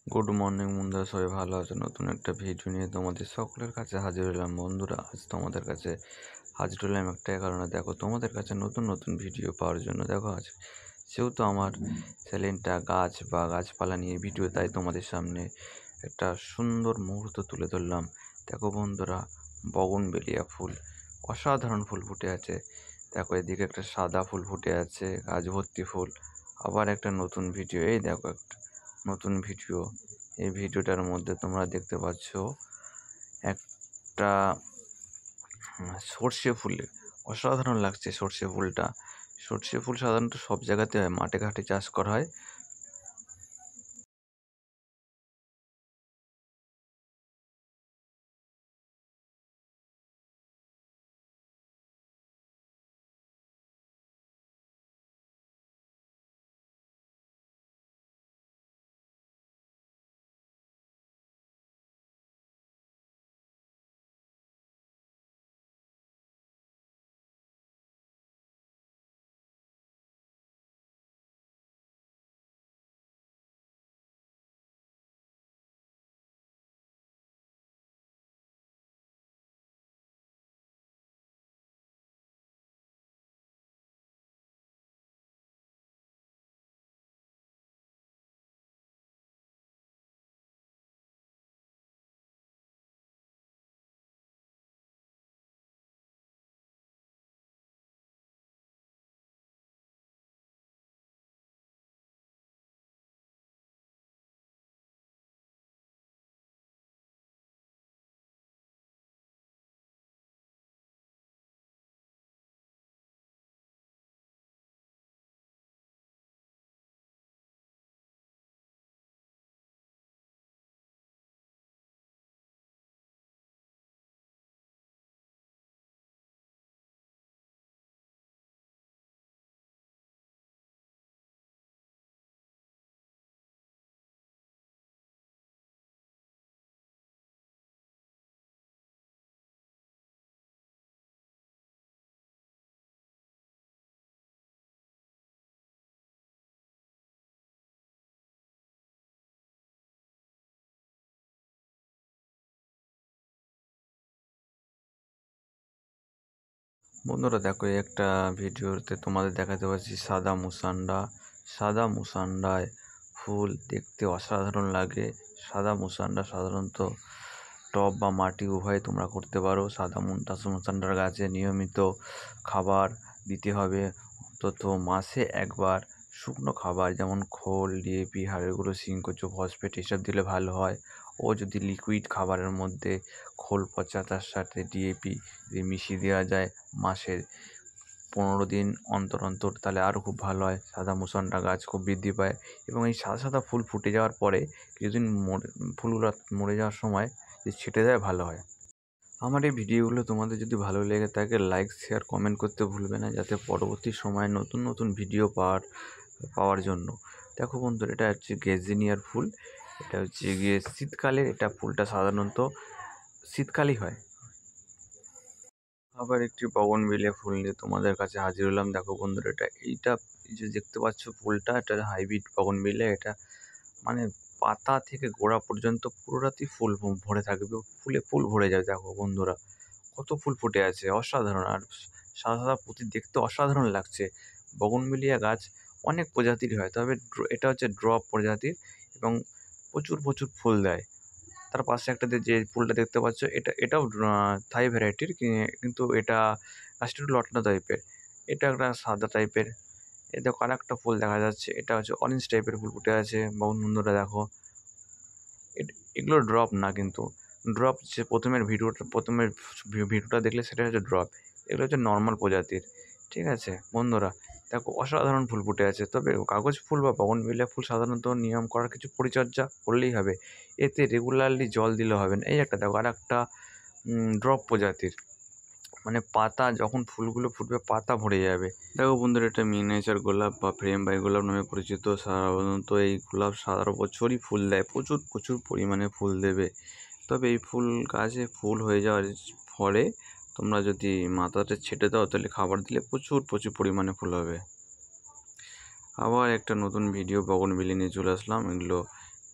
Good morning বন্ধুরা, সবাই ভালো আছে। নতুন একটা ভিডিও নিয়ে তোমাদের সকলের কাছে হাজির হলাম। বন্ধুরা, আজ তোমাদের কাছে হাজির হলাম একটাই কারণে। দেখো, তোমাদের কাছে নতুন নতুন ভিডিও পাওয়ার জন্য। দেখো, আজ যেহেতু আমার চ্যানেলটা গাছ বা গাছপালা নিয়ে ভিডিও, তাই তোমাদের সামনে একটা সুন্দর মুহূর্ত তুলে ধরলাম। দেখো বন্ধুরা, বগনভেলিয়া ফুল, অসাধারণ ফুল ফুটে আছে। দেখো, এদিকে একটা সাদা ফুল ফুটে আছে, গাছ ভর্তি ফুল। আবার একটা নতুন ভিডিও, এই দেখো একটা নতুন ভিডিও। এই ভিডিওটার মধ্যে তোমরা দেখতে পাচ্ছ একটা সর্ষে ফুল। অসাধারণ লাগছে সর্ষে ফুলটা। সর্ষে ফুল সাধারণত সব জায়গাতে হয়, মাঠে ঘাটে চাষ করা হয়। বন্ধুরা দেখো, এই একটা ভিডিওতে তোমাদের দেখাতে পাচ্ছি সাদা মুসান্ডা। সাদা মুসান্ডায় ফুল দেখতে অসাধারণ লাগে। সাদা মুসান্ডা সাধারণত টব বা মাটি উভয় তোমরা করতে পারো। সাদা মুসান্ডার গাছে নিয়মিত খাবার দিতে হবে, অন্তত মাসে একবার। শুকনো খাবার যেমন খোল, ডিএপি, হাড়ের গুঁড়ো, সিংকোচো, ফসফেট এসব দিলে ভালো হয়। ও যদি লিকুইড খাবারের মধ্যে খোল পচা তার সাথে ডিএপি মিশিয়ে দেওয়া যায় মাসে 15 দিন অন্তর অন্তর, তাহলে আরও খুব ভালো হয়। সাদা মুসান্ডা গাছ খুব বৃদ্ধি পায়। এবং এই সাদা সাদা ফুল ফুটে যাওয়ার পরে কিছুদিন ফুলগুলো মরে যাওয়ার সময় যে ছেটে দেয়, ভালো হয়। আমার এই ভিডিওগুলো তোমাদের যদি ভালো লেগে থাকে, লাইক, শেয়ার, কমেন্ট করতে ভুলবে না, যাতে পরবর্তী সময়ে নতুন নতুন ভিডিও পাওয়ার জন্য। দেখো বন্ধুরা, এটা হচ্ছে গেজিনিয়ার ফুল। এটা হচ্ছে গিয়ে শীতকালে, এটা ফুলটা সাধারণত শীতকালেই হয়। আবার একটি বগনভেলিয়া ফুল নিয়ে তোমাদের কাছে হাজির হলাম। দেখো বন্ধুরা, এইটা এই যে দেখতে পাচ্ছ ফুলটা, এটা হাইব্রিড বগনভেলিয়া। এটা মানে পাতা থেকে গোড়া পর্যন্ত পুরোটাতেই ফুল ভরে থাকবে, ফুলে ফুল ভরে যাবে। দেখো বন্ধুরা, কত ফুল ফুটে আছে, অসাধারণ। আর সাদা সাদা পুঁতি দেখতে অসাধারণ লাগছে। বগনভেলিয়া গাছ অনেক প্রজাতির হয়, তবে এটা হচ্ছে ড্রপ প্রজাতির এবং প্রচুর প্রচুর ফুল দেয়। তার পাশে একটা যে ফুলটা দেখতে পাচ্ছ, এটাও থাই ভ্যারাইটির, কিন্তু এটা গাছটা একটু লটনা টাইপের। এটা একটা সাদা টাইপের। এ দেখো আরেকটা ফুল দেখা যাচ্ছে, এটা হচ্ছে অরেঞ্জ টাইপের ফুল ফুটে আছে। বন্ধুরা দেখো, এগুলো ড্রপ না, কিন্তু ড্রপ যে ভিডিওটা দেখলে সেটা হচ্ছে ড্রপ। এগুলো হচ্ছে নর্মাল প্রজাতির। ঠিক আছে বন্ধুরা, দেখো অসাধারণ ফুল ফুটে আছে। তবে কাগজ ফুল বা বগনভেলিয়া ফুল সাধারণত নিয়ম করার কিছু পরিচর্যা করলেই হবে, এতে রেগুলারলি জল দিলে হবে না। এই একটা দেখো আর একটা ড্রপ প্রজাতির, মানে পাতা যখন ফুলগুলো ফুটবে পাতা ভরে যাবে। দেখো বন্ধুরা, এটা মিনিয়েচার গোলাপ বা ফ্রেম বাই গোলাপ নামে পরিচিত। সাধারণত এই গোলাপ সারা বছরই ফুল দেয়, প্রচুর প্রচুর পরিমাণে ফুল দেবে। তবে এই ফুল গাছে ফুল হয়ে যাওয়ার ফলে তোমরা যদি মাথাটা ছেটে দাও, তাহলে খাবার দিলে প্রচুর প্রচুর পরিমাণে ফুল হবে। আবার একটা নতুন ভিডিও বগনভেলিয়া নিয়ে চলে আসলাম। এগুলো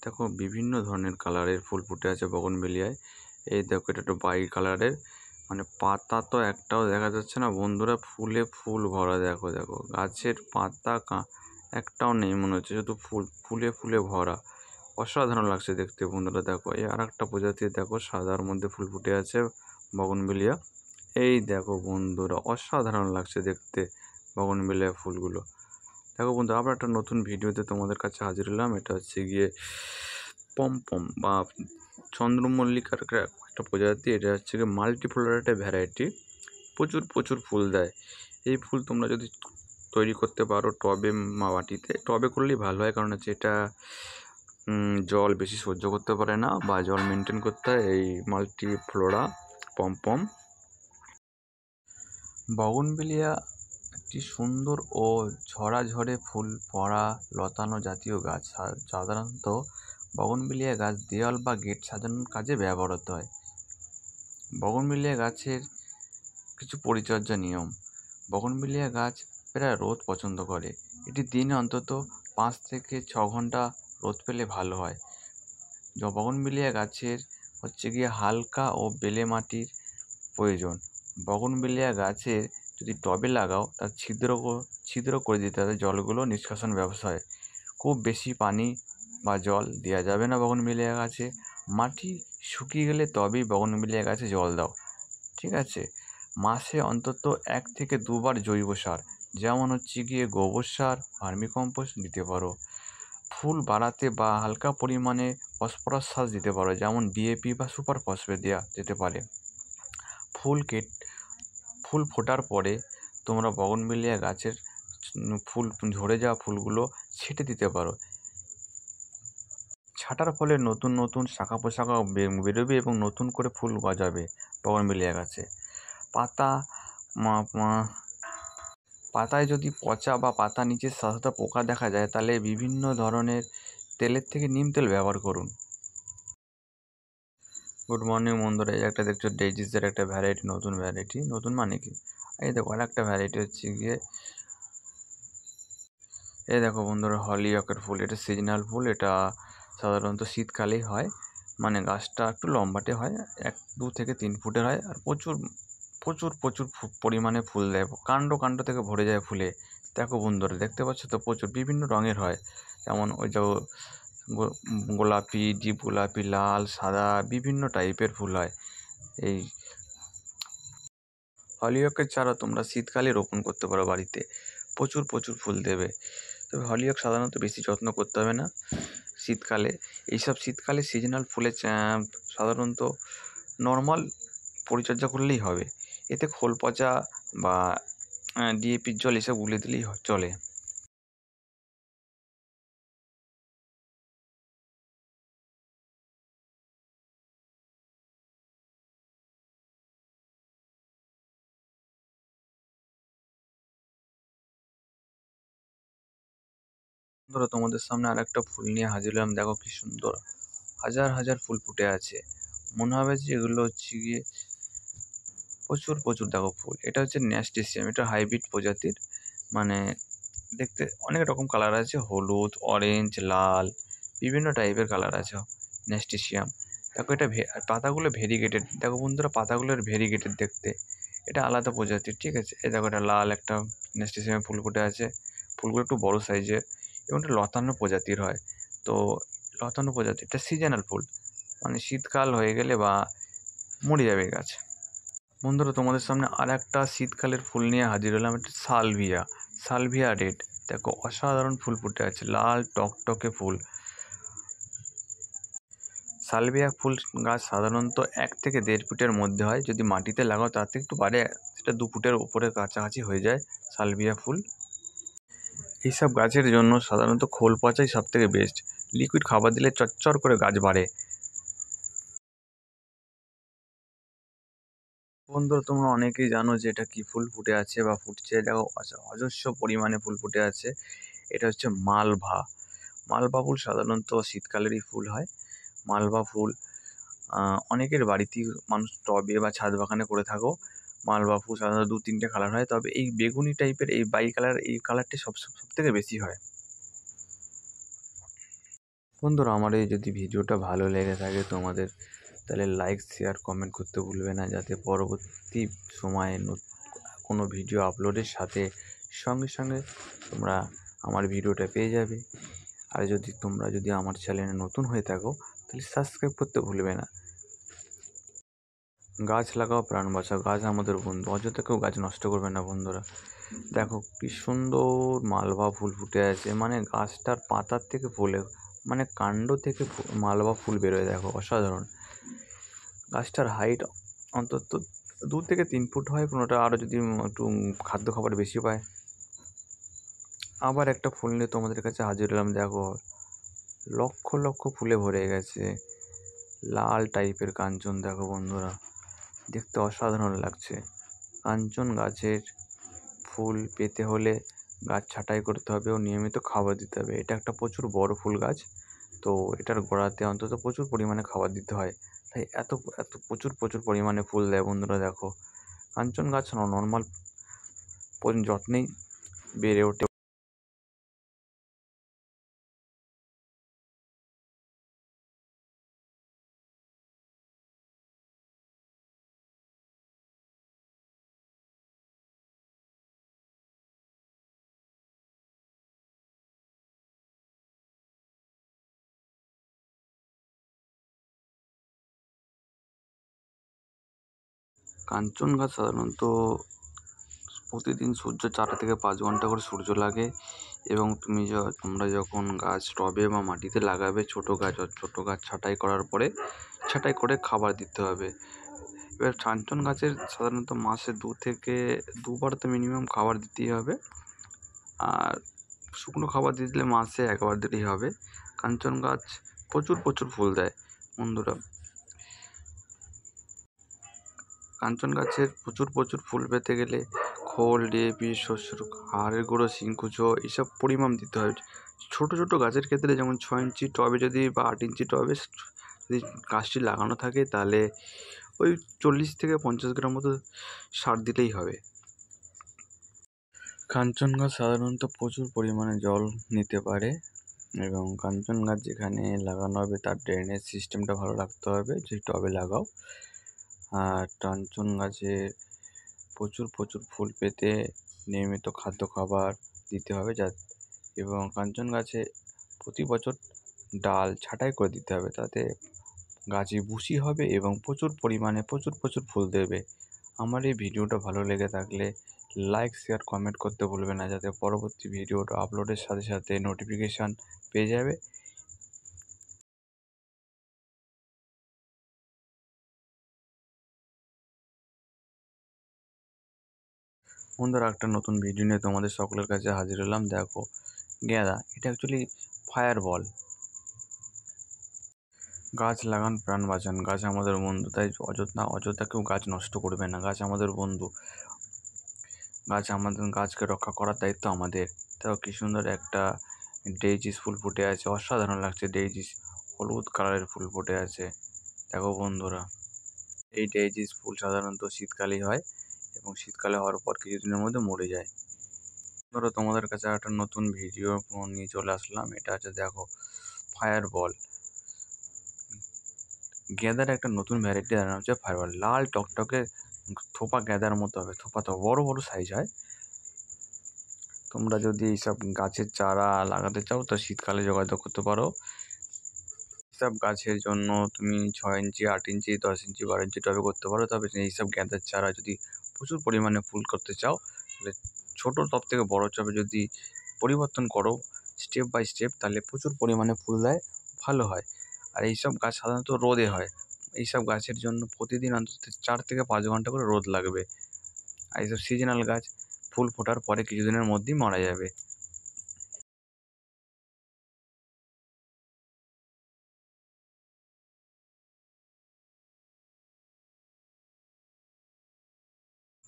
দেখো বিভিন্ন ধরনের কালারের ফুল ফুটে আছে বগনভেলিয়ায়। এই দেখো এটা একটু বাই কালারের, মানে পাতা তো একটাও দেখা যাচ্ছে না বন্ধুরা, ফুলে ফুল ভরা। দেখো দেখো গাছের পাতা একটাও নেই মনে হচ্ছে, শুধু ফুল, ফুলে ফুলে ভরা। অসাধারণ লাগছে দেখতে বন্ধুরা। দেখো এই আর একটা প্রজাতির দেখো সাদার মধ্যে ফুল ফুটে আছে বগনভেলিয়া। এই দেখো বন্ধুরা অসাধারণ লাগছে দেখতে বগনভেলিয়া ফুলগুলো। দেখো বন্ধু, আবার একটা নতুন ভিডিওতে তোমাদের কাছে হাজির হলাম। এটা হচ্ছে গিয়ে পমপম বা চন্দ্রমল্লিকার একটা প্রজাতি। এটা হচ্ছে গিয়ে মাল্টিফ্লোরার একটা ভ্যারাইটি, প্রচুর প্রচুর ফুল দেয়। এই ফুল তোমরা যদি তৈরি করতে পারো টবে মাটিতে, টবে করলেই ভালো হয়, কারণ হচ্ছে এটা জল বেশি সহ্য করতে পারে না বা জল মেনটেন করতে হয়। এই মাল্টিফ্লোরা পমপম বগনভেলিয়া একটি সুন্দর ও ঝরে ফুল পড়া লতানো জাতীয় গাছ। সাধারণত বগনভেলিয়া গাছ দেওয়াল বা গেট সাজানোর কাজে ব্যবহৃত হয়। বগনভেলিয়া গাছের কিছু পরিচর্যা নিয়ম। বগনভেলিয়া গাছ প্রায় রোদ পছন্দ করে। এটি দিনে অন্তত 5 থেকে 6 ঘন্টা রোদ পেলে ভালো হয়। বগনভেলিয়া গাছের হচ্ছে গিয়ে হালকা ও বেলে মাটির প্রয়োজন। বগনভেলিয়া গাছের যদি টবে লাগাও তার ছিদ্র করে দিতে হবে, জলগুলো নিষ্কাশন ব্যবস্থায়। খুব বেশি পানি বা জল দেওয়া যাবে না বগনভেলিয়া গাছে। মাটি শুকিয়ে গেলে তবেই বগনভেলিয়া গাছে জল দাও, ঠিক আছে? মাসে অন্তত 1 থেকে 2 বার জৈব সার, যেমন হচ্ছে গিয়ে গোবর সার, ভার্মিকম্পোস্ট দিতে পারো। ফুল বাড়াতে বা হালকা পরিমাণে ফসফরাস সার দিতে পারো, যেমন ডিএপি বা সুপার ফসফেট দেওয়া যেতে পারে। ফুল ফোটার পরে তোমরা বগনভেলিয়া গাছের ফুল ঝরে যাওয়া ফুলগুলো ছেঁটে দিতে পারো। ছাঁটার ফলে নতুন নতুন শাখা পোশাখা বেরোবে এবং নতুন করে ফুল গজাবে বগনভেলিয়া গাছে। পাতায় যদি পচা বা পাতা নিচে সাদা পোকা দেখা যায়, তাহলে বিভিন্ন ধরনের তেলের থেকে নিম তেল ব্যবহার করুন। গুড মর্নিং বন্ধুরা, এই একটা দেখছো ডেজিসের একটা ভ্যারাইটি, নতুন ভ্যারাইটি। নতুন মানে কি, এই দেখো আর একটা ভ্যারাইটি হচ্ছে গিয়ে, এই দেখো বন্ধুরা হলিঅকের ফুল। এটা সিজনাল ফুল, এটা সাধারণত শীতকালেই হয়। মানে গাছটা একটু লম্বাটে হয়, 2 থেকে 3 ফুটের হয়, আর প্রচুর প্রচুর প্রচুর পরিমাণে ফুল দেয়। কাণ্ড থেকে ভরে যায় ফুলে। দেখো বন্ধুরা দেখতে পাচ্ছ তো, প্রচুর বিভিন্ন রঙের হয়, যেমন ওই যে গোলাপি, ডিপ গোলাপি, লাল, সাদা, বিভিন্ন টাইপের ফুল হয়। এই হলিঅকের চারা তোমরা শীতকালে রোপণ করতে পারো বাড়িতে, প্রচুর প্রচুর ফুল দেবে। তবে হলিঅক সাধারণত বেশি যত্ন করতে হবে না শীতকালে। শীতকালে সিজনাল ফুলে সাধারণত নর্মাল পরিচর্যা করলেই হবে। এতে খোল পচা বা ডিএপির জল এসব গুলে দিলেই চলে। ধরো তোমাদের সামনে আর একটা ফুল নিয়ে হাজির হলাম। দেখো কি সুন্দর, হাজার হাজার ফুল ফুটে আছে। মনে হবে যে এগুলো হচ্ছে গিয়ে প্রচুর প্রচুর দেখো ফুল। এটা হচ্ছে ন্যাস্টিসিয়াম, এটা হাইব্রিড প্রজাতির। মানে দেখতে অনেক রকম কালার আছে, হলুদ, অরেঞ্জ, লাল, বিভিন্ন টাইপের কালার আছে ন্যাস্টিসিয়াম। দেখো এটা পাতাগুলো ভেরিগেটেড। দেখো বন্ধুরা পাতাগুলোর ভেরিগেটেড দেখতে, এটা আলাদা প্রজাতির, ঠিক আছে? এই দেখো এটা লাল একটা ন্যাস্টিসিয়ামের ফুল ফুটে আছে। ফুলগুলো একটু বড় সাইজের এবং এটা লতানো প্রজাতির হয়। তো লতানো প্রজাতির এটা সিজনাল ফুল, মানে শীতকাল হয়ে গেলে বা মরে যাবে গাছ। বন্ধুরা তোমাদের সামনে আর একটা শীতকালের ফুল নিয়ে হাজির হলাম, এটা সালভিয়া রেড। দেখো অসাধারণ ফুল ফুটে আছে, লাল টকটকে ফুল। সালভিয়া ফুল গাছ সাধারণত 1 থেকে 1.5 ফুটের মধ্যে হয়। যদি মাটিতে লাগাও তার থেকে একটু বাড়ে, সেটা 2 ফুটের উপরে কাছাকাছি হয়ে যায় সালভিয়া ফুল। এইসব গাছের জন্য সাধারণত খোল পচাই সব থেকে বেস্ট। লিকুইড খাবার দিলে চচ্চর করে গাছ বাড়ে। বন্ধুরা তোমরা অনেকেই জানো যে এটা কি ফুল ফুটে আছে বা ফুটছে। দেখো অজস্র পরিমাণে ফুল ফুটে আছে। এটা হচ্ছে মালভা ফুল সাধারণত শীতকালেরই ফুল হয়। মালভা ফুল অনেকের বাড়িতেই মানুষ টবে বা ছাদ বাগানে করে থাকো। মালভা ফুল সাধারণত 2-3টে কালার হয়, তবে এই বেগুনি টাইপের এই বাই কালার, এই কালারটি সব থেকে বেশি হয়। বন্ধুরা, আমার এই যদি ভিডিওটা ভালো লেগে থাকে তোমাদের, তাহলে লাইক শেয়ার কমেন্ট করতে ভুলবে না, যাতে পরবর্তী সময়ে কোনো ভিডিও আপলোডের সাথে সঙ্গে সঙ্গে তোমরা আমার ভিডিওটা পেয়ে যাবে। আর তোমরা যদি আমার চ্যানেলে নতুন হয়ে থাকো, তাহলে সাবস্ক্রাইব করতে ভুলবে না। গাছ লাগাও, প্রাণ বাঁচাও। গাছ আমাদের বন্ধু, অযথা কেউ গাছ নষ্ট করবে না। বন্ধুরা দেখো কি সুন্দর মালবা ফুল ফুটে আছে, মানে গাছটার পাতার থেকে ফুলে, মানে কাণ্ড থেকে মালবা ফুল বেরোয়। দেখো অসাধারণ। গাছটার হাইট অন্তত 2 থেকে 3 ফুট হয়, কোনোটা আরও যদি একটু খাদ্য খাবার বেশি পায়। আবার একটা ফুল নিয়ে তোমাদের কাছে হাজির হলাম। দেখো লক্ষ লক্ষ ফুলে ভরে গেছে, লাল টাইপের কাঞ্চন। দেখো বন্ধুরা, দেখতে অসাধারণ লাগছে। কাঞ্চন গাছের ফুল পেতে হলে গাছ ছাঁটাই করতে হবে ও নিয়মিত খাবার দিতে হবে। এটা একটা প্রচুর বড় ফুল গাছ, তো এটার গোড়াতে অন্তত প্রচুর পরিমাণে খাবার দিতে হয়, তাই এত এত প্রচুর প্রচুর পরিমাণে ফুল দেয়। বন্ধুরা দেখো, কাঞ্চন গাছ নর্মাল যত্নেই বেড়ে ওঠে। কাঞ্চন গাছ সাধারণত প্রতিদিন সূর্য 4 থেকে 5 ঘন্টা করে সূর্য লাগে, এবং তোমরা যখন গাছ টবে বা মাটিতে লাগাবে, ছোটো গাছ ছাঁটাই করার পরে ছাঁটাই করে খাবার দিতে হবে। এবার কাঞ্চন গাছের সাধারণত মাসে 2 থেকে 2 বার তো মিনিমাম খাবার দিতেই হবে, আর শুকনো খাবার দিয়ে দিলে মাসে 1 বার দিলেই হবে। কাঞ্চন গাছ প্রচুর প্রচুর ফুল দেয়। বন্ধুরা, কাঞ্চন গাছের প্রচুর প্রচুর ফুল পেতে গেলে খোল, ডিএপি, শস্যের হাড়ের গুঁড়ো, শিংকুচো এইসব পরিমাণ দিতে হয়। ছোটো ছোটো গাছের ক্ষেত্রে যেমন 6 ইঞ্চি টবে যদি বা 8 ইঞ্চি টবে যদি গাছটি লাগানো থাকে, তাহলে ওই 40 থেকে 50 গ্রাম মতো সার দিলেই হবে। কাঞ্চন গাছ সাধারণত প্রচুর পরিমাণে জল নিতে পারে, এবং কাঞ্চন গাছ যেখানে লাগানো হবে তার ড্রেনেজ সিস্টেমটা ভালো রাখতে হবে যে টবে লাগাও। আর কাঞ্চন গাছে প্রচুর প্রচুর ফুল পেতে নিয়মিত খাদ্য খাবার দিতে হবে, এবং কাঞ্চন গাছে প্রতি বছর ডাল ছাঁটাই করে দিতে হবে, তাতে গাছে ভুসি হবে এবং প্রচুর পরিমাণে প্রচুর প্রচুর ফুল দেবে। আমার এই ভিডিওটা ভালো লেগে থাকলে লাইক শেয়ার কমেন্ট করতে ভুলবে না, যাতে পরবর্তী ভিডিওটা আপলোডের সাথে সাথে নোটিফিকেশান পেয়ে যাবে। বন্ধুরা, একটা নতুন ভিডিও নিয়ে তোমাদের সকলের কাছে হাজির হলাম। দেখো গাঁদা, এটা অ্যাকচুয়ালি ফায়ার বল। গাছ লাগান, প্রাণ বাঁচান। গাছ আমাদের বন্ধু, তাই অযথা কেউ গাছ নষ্ট করবে না। গাছ আমাদের বন্ধু, গাছকে রক্ষা করার দায়িত্ব আমাদের। তাও কি সুন্দর একটা ডেইজিস ফুল ফুটে আছে, অসাধারণ লাগছে। ডেইজিস হলুদ কালারের ফুল ফুটে আছে। দেখো বন্ধুরা, এই ডেইজিস ফুল সাধারণত শীতকালেই হয়, এবং শীতকালে হওয়ার পর কিছুদিনের মধ্যে মরে যায়। ধরো তোমাদের কাছে একটা নতুন ভিডিও নিয়ে চলে আসলাম। এটা হচ্ছে দেখো ফায়ার বল। গেঁদার একটা নতুন ভ্যারাইটি নাম হচ্ছে ফায়ার বল। লাল টকটকে থোপা গেঁদার মতো হবে, থোপা তো বড় বড় সাইজ হয়। তোমরা যদি এইসব গাছের চারা লাগাতে চাও, তো শীতকালে যোগাযোগ করতে পারো। এইসব গাছের জন্য তুমি 6 ইঞ্চি, 8 ইঞ্চি, 10 ইঞ্চি, 12 ইঞ্চি টবে করতে পারো। তবে এইসব গাঁদার চারা যদি প্রচুর পরিমাণে ফুল করতে চাও, তাহলে ছোটো টব থেকে বড় টবে যদি পরিবর্তন করো স্টেপ বাই স্টেপ, তাহলে প্রচুর পরিমাণে ফুল দেয়, ভালো হয়। আর এইসব গাছ সাধারণত রোদে হয়। এইসব গাছের জন্য প্রতিদিন অন্তত 4 থেকে 5 ঘন্টা করে রোদ লাগবে। আর এইসব সিজনাল গাছ ফুল ফোটার পরে কিছুদিনের মধ্যেই মারা যাবে।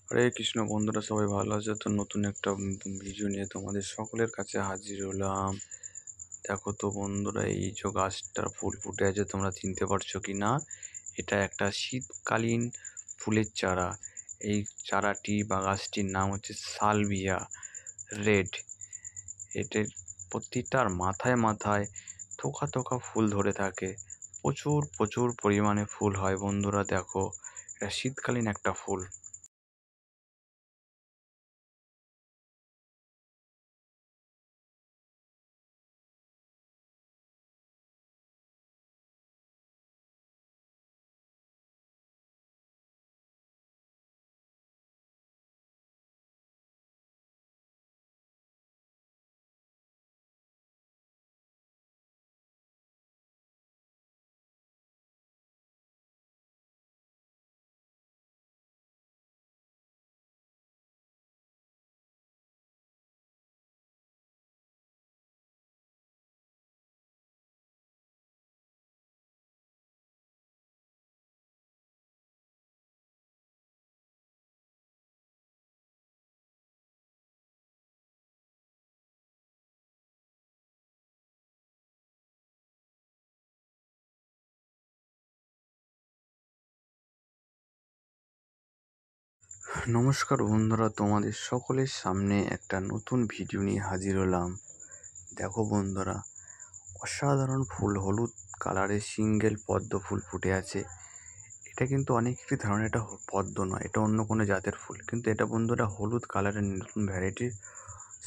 হরে কৃষ্ণ। বন্ধুরা সবাই ভালো আছে তো? নতুন একটা ভিডিও নিয়ে তোমাদের সকলের কাছে হাজির হলাম। দেখো তো বন্ধুরা, এই যে গাছটার ফুল ফুটে আছে, তোমরা চিনতে পারছো কি না? এটা একটা শীতকালীন ফুলের চারা। এই চারাটি বা গাছটির নাম হচ্ছে সালভিয়া রেড। এটার প্রতিটার মাথায় মাথায় থোকা থোকা ফুল ধরে থাকে, প্রচুর প্রচুর পরিমাণে ফুল হয় বন্ধুরা। দেখো, এটা শীতকালীন একটা ফুল। নমস্কার বন্ধুরা, তোমাদের সকলের সামনে একটা নতুন ভিডিও নিয়ে হাজির হলাম। দেখো বন্ধুরা, অসাধারণ ফুল, হলুদ কালারের সিঙ্গেল পদ্ম ফুল ফুটে আছে। এটা কিন্তু অনেকেরই ধারণা এটা পদ্ম নয়, এটা অন্য কোনো জাতের ফুল, কিন্তু এটা বন্ধুরা হলুদ কালারের নতুন ভ্যারাইটির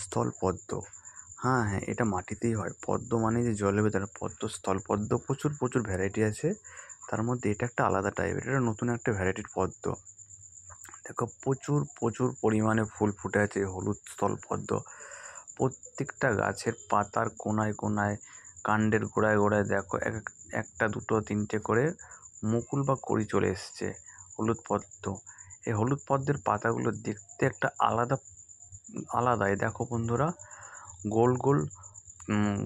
স্থল পদ্ম। হ্যাঁ হ্যাঁ, এটা মাটিতেই হয়। পদ্ম মানে যে জলে ভেতরে, পদ্ম স্থল পদ্ম প্রচুর প্রচুর ভ্যারাইটি আছে, তার মধ্যে এটা একটা আলাদা টাইপের, এটা নতুন একটা ভ্যারাইটির পদ্ম। দেখো, প্রচুর প্রচুর পরিমাণে ফুল ফুটে আছে হলুদ স্থল পদ্ম। প্রত্যেকটা গাছের পাতার কোনায় কোনায়, কাণ্ডের গোড়ায় গোড়ায় দেখো একটা দুটো তিনটে করে মুকুল বা কড়ি চলে এসছে হলুদ পদ্ম। এই হলুদ পদ্মের পাতাগুলো দেখতে একটা আলাদাই দেখো বন্ধুরা, গোল গোল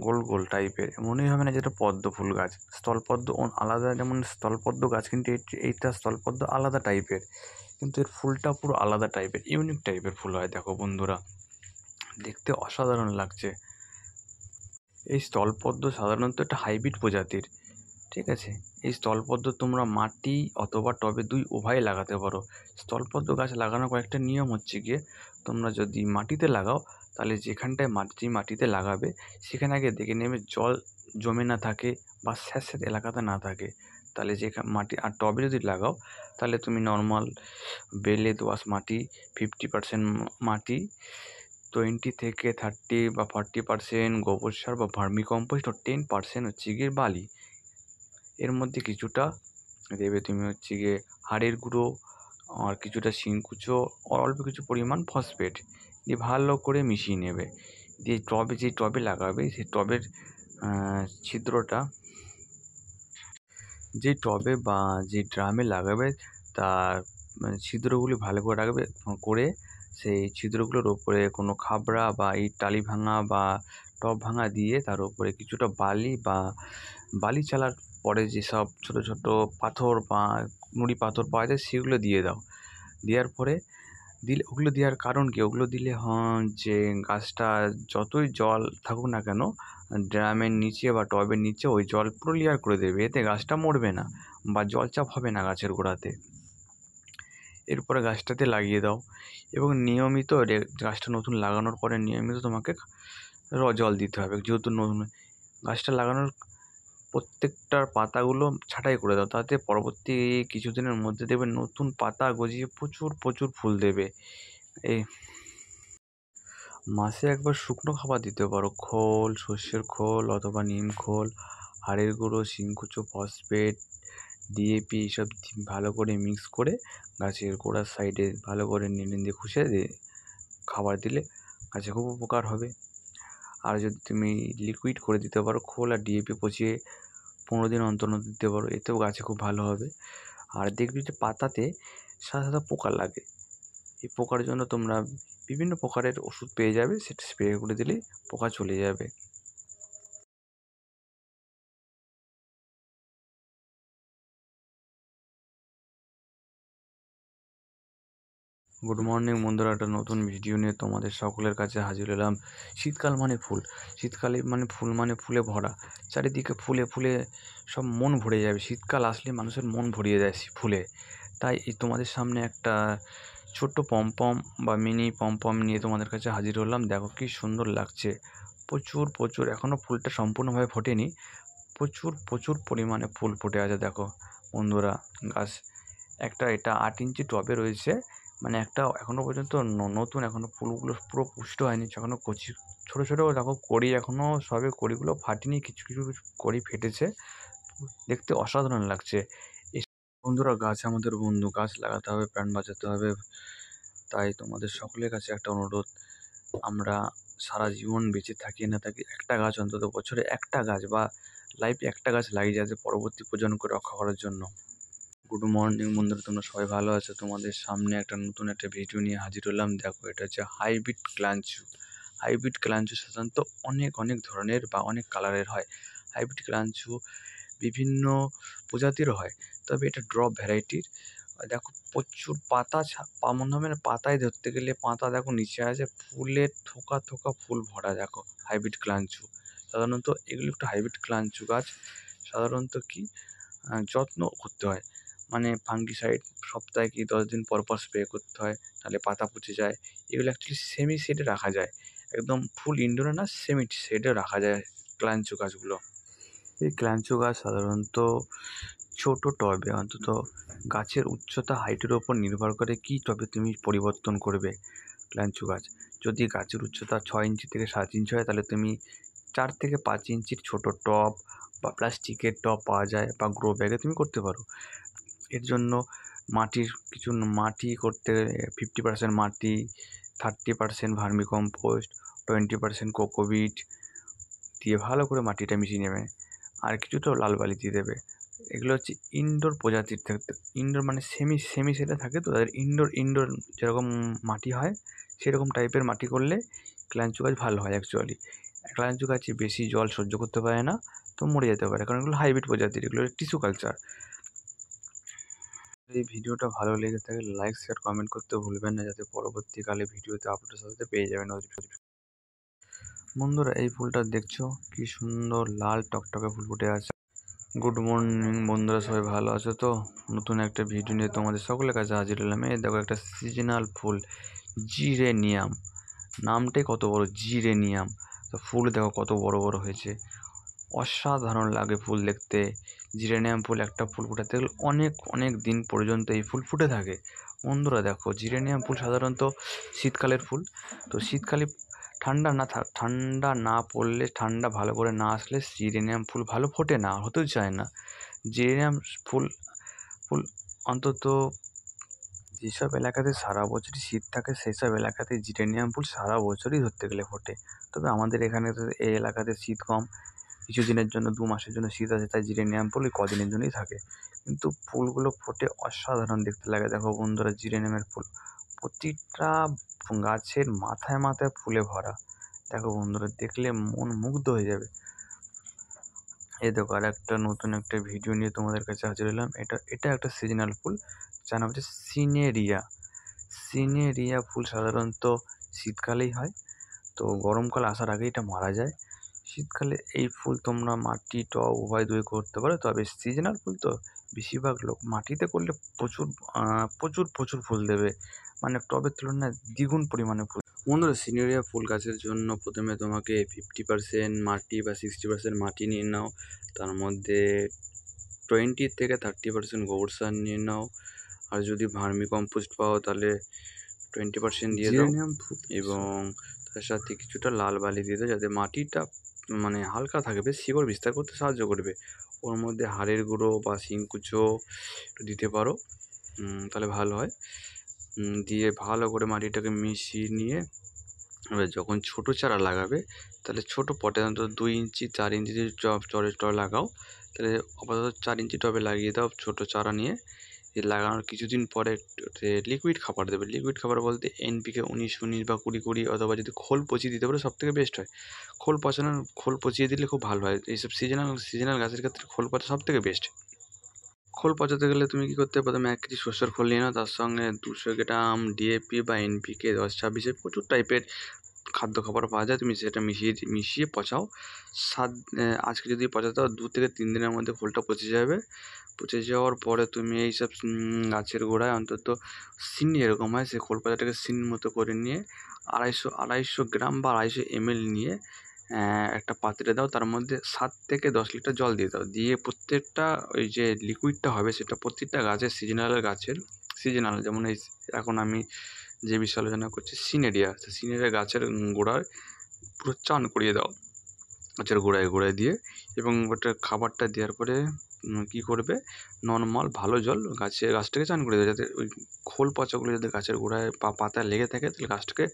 গোল গোল টাইপের, মনেই হবে না যেটা পদ্ম ফুল গাছ। স্থলপদ্ম আলাদা, যেমন স্থলপদ্ম গাছ, কিন্তু এইটা স্থলপদ্ম আলাদা টাইপের, কিন্তু এর ফুলটা পুরো আলাদা টাইপের, ইউনিক টাইপের ফুল হয়। দেখো বন্ধুরা, দেখতে অসাধারণ লাগছে। এই স্থলপদ্ম সাধারণত একটা হাইব্রিড প্রজাতির, ঠিক আছে। এই স্থলপদ্ম তোমরা মাটি অথবা টবে উভয়ে লাগাতে পারো। স্থলপদ্ম গাছ লাগানোর কয়েকটা নিয়ম হচ্ছে গিয়ে, তোমরা যদি মাটিতে লাগাও, তাহলে যেখানটায় মাটিতে লাগাবে সেখানে আগে দেখে নেবে জল জমে না থাকে বা স্যাঁতস্যাঁতে এলাকাতে না থাকে। তাহলে মাটি, আর টবে যদি লাগাও তাহলে তুমি নর্মাল বেলে দোআঁশ মাটি, 50% মাটি, 20 থেকে 30 বা 40% গোবর সার বা ভার্মি কম্পোস্ট, ও 10% হচ্ছে গিয়ে বালি। এর মধ্যে কিছুটা দেবে তুমি হচ্ছে গিয়ে হাড়ের গুঁড়ো, আর কিছুটা শিংকুচো, আর অল্প কিছু পরিমাণ ফসফেট দিয়ে ভালো করে মিশিয়ে নেবে। দিয়ে যে টবে লাগাবে সেই টবের ছিদ্রটা, যে টবে বা যে ড্রামে লাগাবে তার ছিদ্রগুলি ভালো করে রাখবে, করে সেই ছিদ্রগুলোর ওপরে কোনো খাবড়া বা ইট টালি ভাঙা বা টব ভাঙা দিয়ে তার উপরে কিছুটা বালি চালার পরে যেসব ছোটো ছোটো পাথর বা নুড়ি পাথর পাওয়া যায় সেগুলো দিয়ে দাও। দেওয়ার পরে ওগুলো দেওয়ার কারণ কি, ওগুলো দিলে যে গাছটা যতই জল থাকুক না কেন, ড্রামের নিচে বা টবের নিচে ওই জল পুরো ক্লিয়ার করে দেবে, এতে গাছটা মরবে না বা জলচাপ হবে না গাছের গোড়াতে। এরপরে গাছটাতে লাগিয়ে দাও, এবং নিয়মিত গাছটা নতুন লাগানোর পরে নিয়মিত তোমাকে জল দিতে হবে। যেহেতু নতুন গাছটা লাগানোর প্রত্যেকটার পাতাগুলো ছাঁটাই করে দাও, তাতে পরবর্তী কিছুদিনের মধ্যে দেখবে নতুন পাতা গজিয়ে প্রচুর প্রচুর ফুল দেবে। এই মাসে একবার শুকনো খাবার দিতে পারো, খোল, সর্ষের খোল অথবা নিম খোল, হাড়ের গুঁড়ো, শিংকুচো, ফসফেট, ডিএপি, এইসব ভালো করে মিক্স করে গাছের গোড়ার সাইডে ভালো করে নিড়ানি দিয়ে খুশে দিয়ে খাবার দিলে গাছে খুব উপকার হবে। আর যদি তুমি লিকুইড করে দিতে পারো, খোল আর ডিএপি পচিয়ে 15 দিন অন্তর অন্তর দিতে পারো, এতেও গাছে খুব ভালো হবে। আর দেখবি যে পাতাতে সাদা সাদা পোকা লাগে, এই পোকার জন্য তোমরা বিভিন্ন প্রকারের ওষুধ পেয়ে যাবে, সেটা স্প্রে করে দিলেই পোকা চলে যাবে। গুড মর্নিং বন্ধুরা, একটা নতুন ভিডিও নিয়ে তোমাদের সকলের কাছে হাজির হলাম। শীতকাল মানে ফুল, শীতকালে মানে ফুল মানে ফুলে ভরা, চারিদিকে ফুলে ফুলে সব মন ভরে যাবে। শীতকাল আসলে মানুষের মন ভরিয়ে দেয় ফুলে। তাই এই তোমাদের সামনে একটা ছোট্ট পমপম বা মিনি পমপম নিয়ে তোমাদের কাছে হাজির হলাম। দেখো কি সুন্দর লাগছে, প্রচুর প্রচুর এখনও ফুলটা সম্পূর্ণভাবে ফোটেনি, প্রচুর প্রচুর পরিমাণে ফুল ফুটে আছে। দেখো বন্ধুরা, গাছ একটা এটা 8 ইঞ্চি টবে রয়েছে, মানে একটা এখনও পর্যন্ত নতুন, এখনও ফুলগুলো পুরো পুষ্ট হয়নি, এখনও কচি ছোটো ছোটো দেখো কড়ি, এখনও সবে কড়িগুলো ফাটেনি, কিছু কিছু কড়ি ফেটেছে, দেখতে অসাধারণ লাগছে। বন্ধুরা, গাছ আমাদের বন্ধু, গাছ লাগাতে হবে, প্রাণ বাঁচাতে হবে। তাই তোমাদের সকলের কাছে একটা অনুরোধ, আমরা সারা জীবন বেঁচে থাকি না থাকি, একটা গাছ অন্তত বছরে একটা গাছ বা লাইফে একটা গাছ লাগিয়ে যাতে পরবর্তী প্রজন্মকে রক্ষা করার জন্য। গুড মর্নিং বন্ধুরা, তোমরা সবাই ভালো আছো? তোমাদের সামনে একটা নতুন একটা ভিডিও নিয়ে হাজির হলাম। দেখো, এটা হচ্ছে হাইব্রিড ক্লাঞ্চু। হাইব্রিড ক্লাঞ্চু সাধারণত অনেক অনেক ধরনের বা অনেক কালারের হয়। হাইব্রিড ক্লাঞ্চু বিভিন্ন প্রজাতিরও হয়, তবে এটা ড্রপ ভ্যারাইটির। দেখো প্রচুর পাতা মনে হবে না, পাতায় ধরতে গেলে পাতা দেখো নিচে আছে, ফুলের থোকা থোকা ফুল ভরা। দেখো হাইব্রিড ক্লাঞ্চু, সাধারণত এগুলো একটা হাইব্রিড ক্লাঞ্চু গাছ সাধারণত কি যত্ন করতে হয়, মানে ফাঙ্গিসাইড সপ্তাহে কি 10 দিন পর পর স্প্রে করতে হয়, তাহলে পাতা পচে যায়। এগুলো অ্যাকচুয়ালি সেমি শেডে রাখা যায়, একদম ফুল ইনডোরে না, সেমি শেডে রাখা যায় ক্লাঞ্চু গাছগুলো। এই ক্লাঞ্চু গাছ সাধারণত ছোটো টবে, অন্তত গাছের উচ্চতা হাইটের ওপর নির্ভর করে কী টবে তুমি পরিবর্তন করবে। ক্লাঞ্চু গাছ যদি গাছের উচ্চতা 6 ইঞ্চি থেকে 7 ইঞ্চি হয়, তাহলে তুমি 4 থেকে 5 ইঞ্চির ছোটো টব বা প্লাস্টিকের টব পাওয়া যায়, বা গ্রো ব্যাগে তুমি করতে পারো। এর জন্য মাটির কিছু মাটি করতে 50% মাটি, 30% ভার্মিকম্পোস্ট, 20% কোকোপিট দিয়ে ভালো করে মাটিটা মিশিয়ে নেবে, আর কিছুটা লাল বালি দিয়ে দেবে। এগুলো হচ্ছে ইনডোর প্রজাতির থাকতে, ইনডোর মানে সেমি সেটা থাকে, তো তাদের ইনডোর যেরকম মাটি হয় সেরকম টাইপের মাটি করলে ক্লাঞ্চু গাছ ভালো হয়। অ্যাকচুয়ালি ক্লাঞ্চু গাছে বেশি জল সহ্য করতে পারে না, তো মরে যেতে পারে, কারণ এগুলো হাইব্রিড প্রজাতির, এগুলো টিস্যু কালচার। এই ভিডিওটা ভালো লেগে থাকে লাইক শেয়ার কমেন্ট করতে ভুলবেন না, যাতে পরবর্তীকালে ভিডিওতে আপলোডের সাথে পেয়ে যাবেন নোটিফিকেশন। বন্ধুরা, এই ফুলটা দেখছো কি সুন্দর লাল টকটকে ফুল ফুটে আছে। গুড মর্নিং বন্ধুরা, সবাই ভালো আছো তো? নতুন একটা ভিডিও নিয়ে তোমাদের সকলের কাছে হাজির হলাম। এই দেখো একটা সিজনাল ফুল, জিরেনিয়াম, নামটাই কত বড়, জিরেনিয়াম। তো ফুল দেখো কত বড় বড় হয়েছে, অসাধারণ লাগে ফুল দেখতে। জিরেনিয়াম ফুল একটা ফুল ফোটাতে গেলে অনেক অনেক দিন পর্যন্ত এই ফুল ফুটে থাকে। বন্ধুরা দেখো, জিরেনিয়াম ফুল সাধারণত শীতকালের ফুল, তো শীতকালে ঠান্ডা না পড়লে, ঠান্ডা ভালো করে না আসলে জিরেনিয়াম ফুল ভালো ফোটে না, হতেও চায় না। জিরেনিয়াম ফুল ফুল অন্তত যেসব এলাকাতে সারা বছরই শীত থাকে, সেই সব এলাকাতে জিরেনিয়াম ফুল সারা বছরই ধরতে গেলে ফোটে। তবে আমাদের এখানে তো এই এলাকাতে শীত কম, কিছুদিনের জন্য 2 মাসের জন্য শীত আছে, তাই জিরেনিয়াম ফুল ওই কদিনের জন্যই থাকে, কিন্তু ফুলগুলো ফোটে অসাধারণ দেখতে লাগে। দেখো বন্ধুরা, জিরেনিয়ামের ফুল প্রতিটা গাছের মাথায় মাথায় ফুলে ভরা। দেখো বন্ধুরা, দেখলে মন মুগ্ধ হয়ে যাবে। এই দেখো আর একটা নতুন একটা ভিডিও নিয়ে তোমাদের কাছে হাজির হলাম। এটা একটা সিজনাল ফুল, যার নাম হচ্ছে সিনেরিয়া। সিনেরিয়া ফুল সাধারণত শীতকালেই হয়, তো গরমকাল আসার আগেই এটা মারা যায়। শীতকালে এই ফুল তোমরা মাটি টব উভয় দুই করতে পারো, তবে সিজনাল ফুল তো বেশিরভাগ লোক মাটিতে করলে প্রচুর প্রচুর প্রচুর ফুল দেবে, মানে টবের তুলনায় দ্বিগুণ পরিমাণে ফুল। বন্ধুরা, সিনেরিয়া ফুল গাছের জন্য প্রথমে তোমাকে 50% মাটি বা 60% মাটি নিয়ে নাও, তার মধ্যে 20 থেকে 30% গোবর সার নিয়ে নাও, আর যদি ভার্মি কম্পোস্ট পাও তাহলে 20% দিয়ে দাও, এবং তার সাথে কিছুটা লাল বালি দিয়ে দাও, যাতে মাটিটা মানে হালকা থাকবে, শিকড় বিস্তার করতে সাহায্য করবে। ওর মধ্যে হাড়ের গুঁড়ো বা শিংকুচো দিতে পারো, তাহলে ভালো হয়। দিয়ে ভালো করে মাটিটাকে মিশিয়ে নিয়ে এবার যখন ছোটো চারা লাগাবে, তাহলে ছোটো পটে অন্তত 2 ইঞ্চি 4 ইঞ্চি যদি চড়ে লাগাও, তাহলে আপাতত 4 ইঞ্চি টবে লাগিয়ে দাও ছোটো চারা নিয়ে। লাগানোর কিছুদিন পরে লিকুইড খাবার দেবে। লিকুইড খাবার বলতে NPK 19-19 বা 20-20, অথবা যদি খোল পচিয়ে দিতে পারো সবথেকে বেস্ট হয়। খোল পচিয়ে দিলে খুব ভালো হয়। এইসব সিজনাল গাছের ক্ষেত্রে খোল পচা সবথেকে বেস্ট। খোল পচাতে গেলে তুমি কী করতে হবে, প্রথমে 1 কেজি সর্ষের খোল নিয়ে নাও, তার সঙ্গে 200 গ্রাম DAP বা NPK 10-26 প্রচুর টাইপের খাদ্য খাবার পাওয়া যায়, তুমি সেটা মিশিয়ে পচাও। আজকে যদি পচাতে দাও 2 থেকে 3 দিনের মধ্যে খোলটা পচে যাবে। পচে যাওয়ার পরে তুমি এইসব গাছের গোড়ায় অন্তত সিন এরকম হয়, সেই খোল পচাটাকে সিন মতো করে নিয়ে 250 গ্রাম বা 250 ml নিয়ে একটা পাত্রে দাও, তার মধ্যে 7 থেকে 10 লিটার জল দিয়ে দাও। দিয়ে প্রত্যেকটা ওই যে লিকুইডটা হবে সেটা প্রত্যেকটা গাছের সিজনাল যেমন এই এখন আমি যে বিষয়ে আলোচনা করছি সিনেরিয়া গাছের গোড়ায় পুরো চান করিয়ে দাও, গাছের গোড়ায় দিয়ে, এবং ওটা খাবারটা দেওয়ার পরে কী করবে, নর্মাল ভালো জল গাছটাকে চান করে দেবে, যাতে ওই খোল পচাগুলো যাতে গাছের গোড়ায় পাতায় লেগে থাকে তাহলে গাছটাকে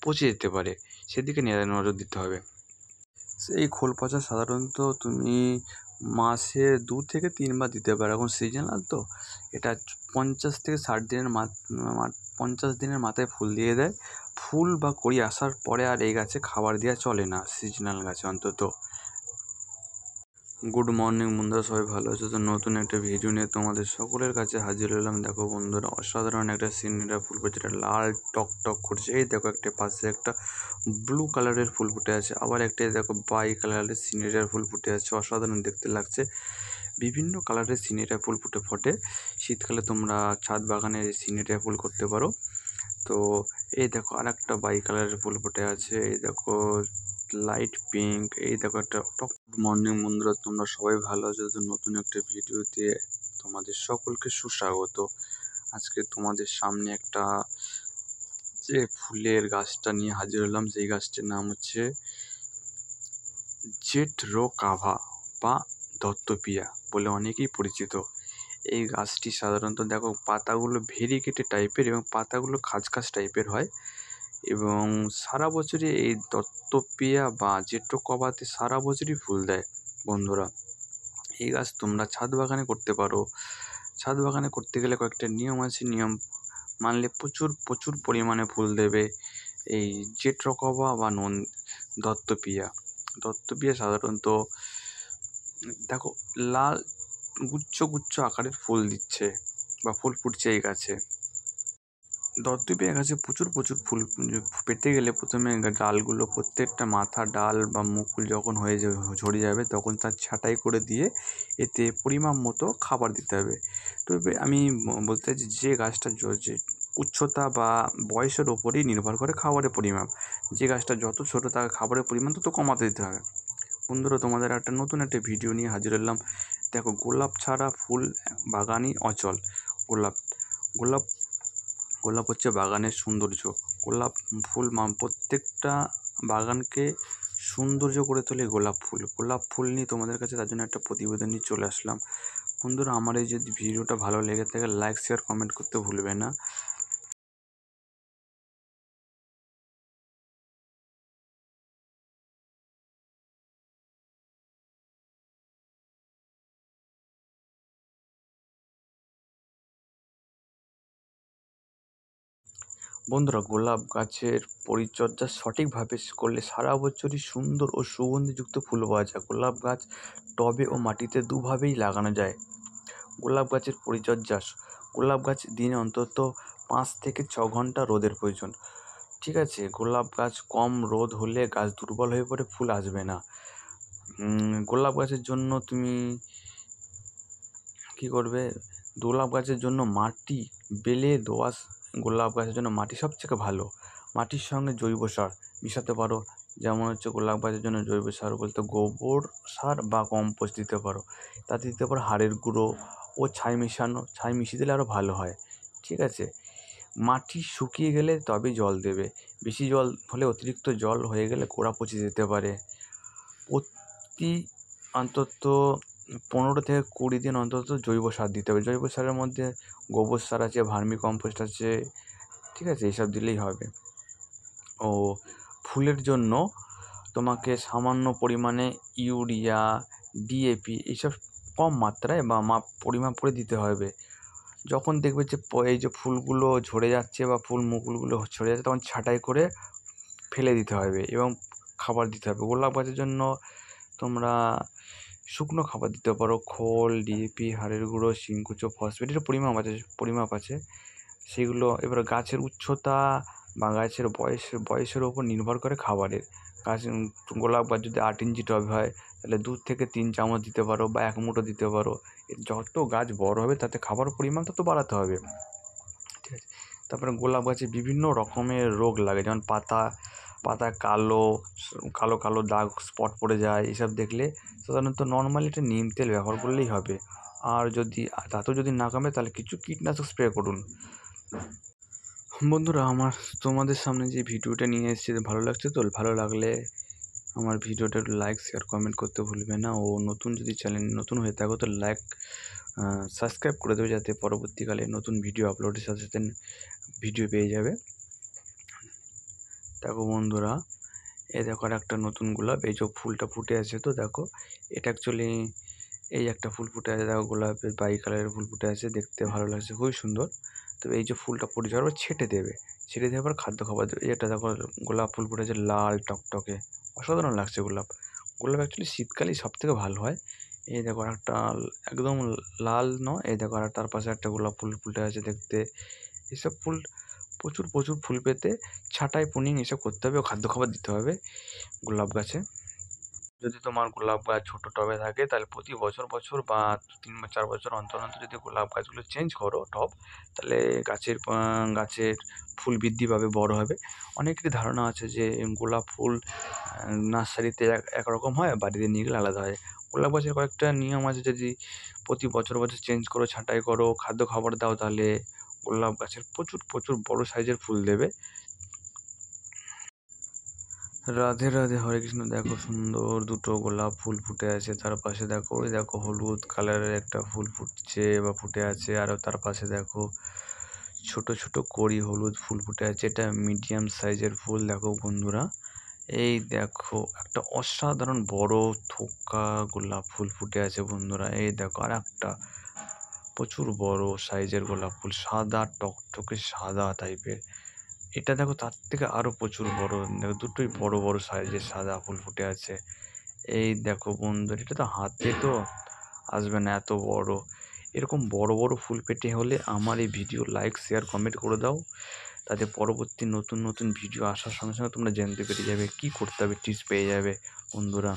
পচে যেতে পারে, সেদিকে নজর দিতে হবে। এই খোল পচা সাধারণত তুমি মাসে 2 থেকে 3 বার দিতে পারো। এখন সিজনাল তো এটা 50 থেকে 60 দিনের 50 দিনের মাথায় ফুল দিয়ে দেয়। ফুল বা কড়ি আসার পরে আর এই গাছে খাবার দেওয়া চলে না, সিজনাল গাছে অন্তত। গুড মর্নিং বন্ধুরা, সবাই ভালো আছো তো? নতুন একটা ভিডিও নিয়ে তোমাদের সকলের কাছে হাজির হলাম। দেখো বন্ধুরা, অসাধারণ একটা সিনেরিয়া ফুল ফুটে, যেটা লাল টক করছে। এই দেখো একটা পাশে একটা ব্লু কালারের ফুল ফুটে আছে, আবার একটা দেখো বাই কালারের সিনেরিয়ার ফুল ফুটে আছে, অসাধারণ দেখতে লাগছে। বিভিন্ন কালারের সিনেরিয়া ফুল ফোটে। শীতকালে তোমরা ছাদ বাগানে সিনেরিয়া ফুল করতে পারো। তো এই দেখো আর একটা বাই কালারের ফুল ফুটে আছে, এই দেখো লাইট পিঙ্ক, এই দেখো একটা টক। মর্নিং বন্ধুরা, তোমরা সবাই ভালো আছো তো? নতুন একটা ভিডিওতে তোমাদের সকলকে সুস্বাগত। আজকে তোমাদের সামনে একটা যে ফুলের গাছটা নিয়ে হাজির হলাম, সেই গাছটির নাম হচ্ছে জেটরোকাভা বা দত্তপিয়া বলে অনেকেই পরিচিত। এই গাছটি সাধারণত দেখো পাতাগুলো ভেরিকেটে টাইপের এবং পাতাগুলো খাঁজ টাইপের হয়, এবং সারা বছরই এই দত্তপিয়া বা জেট্রোকাভাতে সারা বছরই ফুল দেয় বন্ধুরা। এই গাছ তোমরা ছাদ বাগানে করতে পারো। ছাদ বাগানে করতে গেলে কয়েকটা নিয়ম আছে, নিয়ম মানলে প্রচুর পরিমাণে ফুল দেবে এই জেট্রোকাভা বা দত্তপিয়া সাধারণত দেখো লাল গুচ্ছ আকারের ফুল দিচ্ছে বা ফুল ফুটছে এই গাছে। দত্তপিয়া গাছে প্রচুর ফুল পেতে গেলে প্রথমে ডালগুলো, প্রত্যেকটা মাথা ডাল বা মুকুল যখন ঝরে যাবে তখন তার ছাঁটাই করে দিয়ে এতে পরিমাণ মতো খাবার দিতে হবে। তবে আমি বলতে চাইছি যে গাছটা যে উচ্চতা বা বয়সের ওপরেই নির্ভর করে খাবারের পরিমাণ। যে গাছটা যত ছোটো তার খাবারের পরিমাণ তত কমাতে দিতে হবে। বন্ধুরা, তোমাদের একটা নতুন একটা ভিডিও নিয়ে হাজির হলাম। দেখো, গোলাপ ছাড়া ফুল বাগানই অচল। গোলাপ হচ্ছে বাগানের সৌন্দর্য। গোলাপ ফুল প্রত্যেকটা বাগানকে সৌন্দর্য করে তোলে গোলাপ ফুল নিয়ে তোমাদের কাছে তার জন্য একটা প্রতিবেদন নিয়ে চলে আসলাম। বন্ধুরা, আমার এই যদি ভিডিওটা ভালো লেগে থাকে লাইক শেয়ার কমেন্ট করতে ভুলবে না। বন্ধুরা, গোলাপ গাছের পরিচর্যা সঠিকভাবে করলে সারা বছরই সুন্দর ও সুগন্ধিযুক্ত ফুল পাওয়া যায়। গোলাপ গাছ টবে ও মাটিতে দুভাবেই লাগানো যায়। গোলাপ গাছের পরিচর্যা: গোলাপ গাছ দিনে অন্তত 5 থেকে 6 ঘন্টা রোদের প্রয়োজন। ঠিক আছে, গোলাপ গাছ কম রোদ হলে গাছ দুর্বল হয়ে পড়ে, ফুল আসবে না। গোলাপ গাছের জন্য তুমি কী করবে, গোলাপ গাছের জন্য মাটি বেলে দোআঁশ গোলাপ গাছের জন্য মাটি সবথেকে ভালো। মাটির সঙ্গে জৈব সার মিশাতে পারো, যেমন হচ্ছে গোলাপ গাছের জন্য জৈব সার বলতে গোবর সার বা কম্পোস্ট দিতে পারো। তাতে দিতে পারো হাড়ের গুঁড়ো ও ছাই মিশিয়ে দিলে আরও ভালো হয়। ঠিক আছে, মাটি শুকিয়ে গেলে তবেই জল দেবে। বেশি জল হলে, অতিরিক্ত জল হয়ে গেলে গোড়া পচে যেতে পারে। প্রতি অন্তত 15 থেকে 20 দিন অন্তত জৈব সার দিতে হবে। জৈব সারের মধ্যে গোবর সার আছে, ভার্মি কম্পোস্ট আছে, ঠিক আছে, এইসব দিলেই হবে। ও ফুলের জন্য তোমাকে সামান্য পরিমাণে ইউরিয়া, ডিএপি এইসব কম মাত্রায় বা পরিমাপ করে দিতে হবে। যখন দেখবে যে এই যে ফুলগুলো ঝরে যাচ্ছে বা মুকুলগুলো ঝরে যাচ্ছে, তখন ছাঁটাই করে ফেলে দিতে হবে এবং খাবার দিতে হবে। গোলাপ গাছের জন্য তোমরা শুকনো খাবার দিতে পারো, খোল, ডিএপি, হাড়ের গুঁড়ো, সিংকুচো, ফসফেট, এর পরিমাপ আছে সেগুলো। এবার গাছের উচ্চতা বা গাছের বয়সের ওপর নির্ভর করে খাবারের। গোলাপ গাছ যদি 8 ইঞ্চি টব হয় তাহলে 2 থেকে 3 চামচ দিতে পারো বা 1 মুঠো দিতে পারো। যত গাছ বড় হবে তাতে খাবার পরিমাণ তত বাড়াতে হবে। ঠিক আছে, তারপরে গোলাপ গাছে বিভিন্ন রকমের রোগ লাগে, যেমন পাতা কালো কালো কালো দাগ স্পট পড়ে যায়, এসব দেখলে সাধারণত নর্মালি একটা নিম তেল ব্যবহার করলেই হবে। আর যদি তাতেও যদি না কমে তাহলে কিছু কীটনাশক স্প্রে করুন। বন্ধুরা, আমার তোমাদের সামনে যে ভিডিওটা নিয়ে এসেছি ভালো লাগছে তো? ভালো লাগলে আমার ভিডিওটা লাইক শেয়ার কমেন্ট করতে ভুলবে না। ও নতুন যদি চ্যানেল নতুন হয়ে থাকো তো সাবস্ক্রাইব করে দেবে, যাতে পরবর্তীকালে নতুন ভিডিও আপলোডের সাথে সাথে ভিডিও পেয়ে যাবে। দেখো বন্ধুরা, এই দেখো আর একটা নতুন গোলাপ, এই যে ফুলটা ফুটে আছে তো দেখো, এটা অ্যাকচুয়ালি এই একটা ফুল ফুটে আছে, দেখো গোলাপের বাই কালারের ফুল ফুটে আছে, দেখতে ভালো লাগছে, খুবই সুন্দর। তবে এই যে ফুলটা ফুটে যাওয়ার পর ছেটে দেবে আবার খাদ্য খাবার দেবে। এটা দেখো গোলাপ ফুল ফুটেছে লাল টকটকে, অসাধারণ লাগছে গোলাপ। গোলাপ অ্যাকচুয়ালি শীতকালেই সব থেকে ভালো হয়। এই দেখো আর একটা একদম লাল নয়, এই দেখো আর তার পাশে একটা গোলাপ ফুল ফুটে আছে দেখতে। এইসব ফুল প্রচুর প্রচুর ফুল পেতে ছাঁটাই পুনিং এসব করতে হবে ও খাদ্য খাবার দিতে হবে গোলাপ গাছে। যদি তোমার গোলাপ গাছ ছোটো টবে থাকে তাহলে প্রতি বছর বছর বা 3 বা 4 বছর অন্তর অন্তর যদি গোলাপ গাছগুলো চেঞ্জ করো টব, তাহলে গাছের ফুল বৃদ্ধি পাবে, বড় হবে। অনেকেরই ধারণা আছে যে গোলাপ ফুল নার্সারিতে একরকম হয়, বাড়িতে নিয়ে গেলে আলাদা হয়। গোলাপ গাছের কয়েকটা নিয়ম আছে, যদি প্রতি বছর বছর চেঞ্জ করো, ছাঁটাই করো, খাদ্য খাবার দাও, তাহলে গোলাপ গাছের প্রচুর প্রচুর বড় সাইজের ফুল দেবে। রাধে রাধে, হরে কৃষ্ণ। দেখো সুন্দর দুটো গোলাপ ফুল ফুটে আছে, তার পাশে দেখো ওই দেখো হলুদ কালারের একটা ফুল ফুটছে বা ফুটে আছে, আরও তার পাশে দেখো ছোট ছোট কড়ি হলুদ ফুল ফুটে আছে, এটা মিডিয়াম সাইজের ফুল। দেখো বন্ধুরা, এই দেখো একটা অসাধারণ বড় থোকা গোলাপ ফুল ফুটে আছে বন্ধুরা। এই দেখো আর একটা প্রচুর বড় সাইজের গোলাপ ফুল, সাদা টকটকে সাদা টাইপের। এটা দেখো তার থেকে আরও প্রচুর বড়, দেখো দুটোই বড় বড় সাইজের সাদা ফুল ফুটে আছে। এই দেখো বন্ধুরা, এটা তো হাতে তো আসবে না এত বড়। এরকম বড় বড় ফুল পেতে হলে আমার এই ভিডিও লাইক শেয়ার কমেন্ট করে দাও, তাতে পরবর্তী নতুন নতুন ভিডিও আসার সঙ্গে সঙ্গে তোমরা জানতে পেরে যাবে কী করতে হবে, টিপস পেয়ে যাবে বন্ধুরা।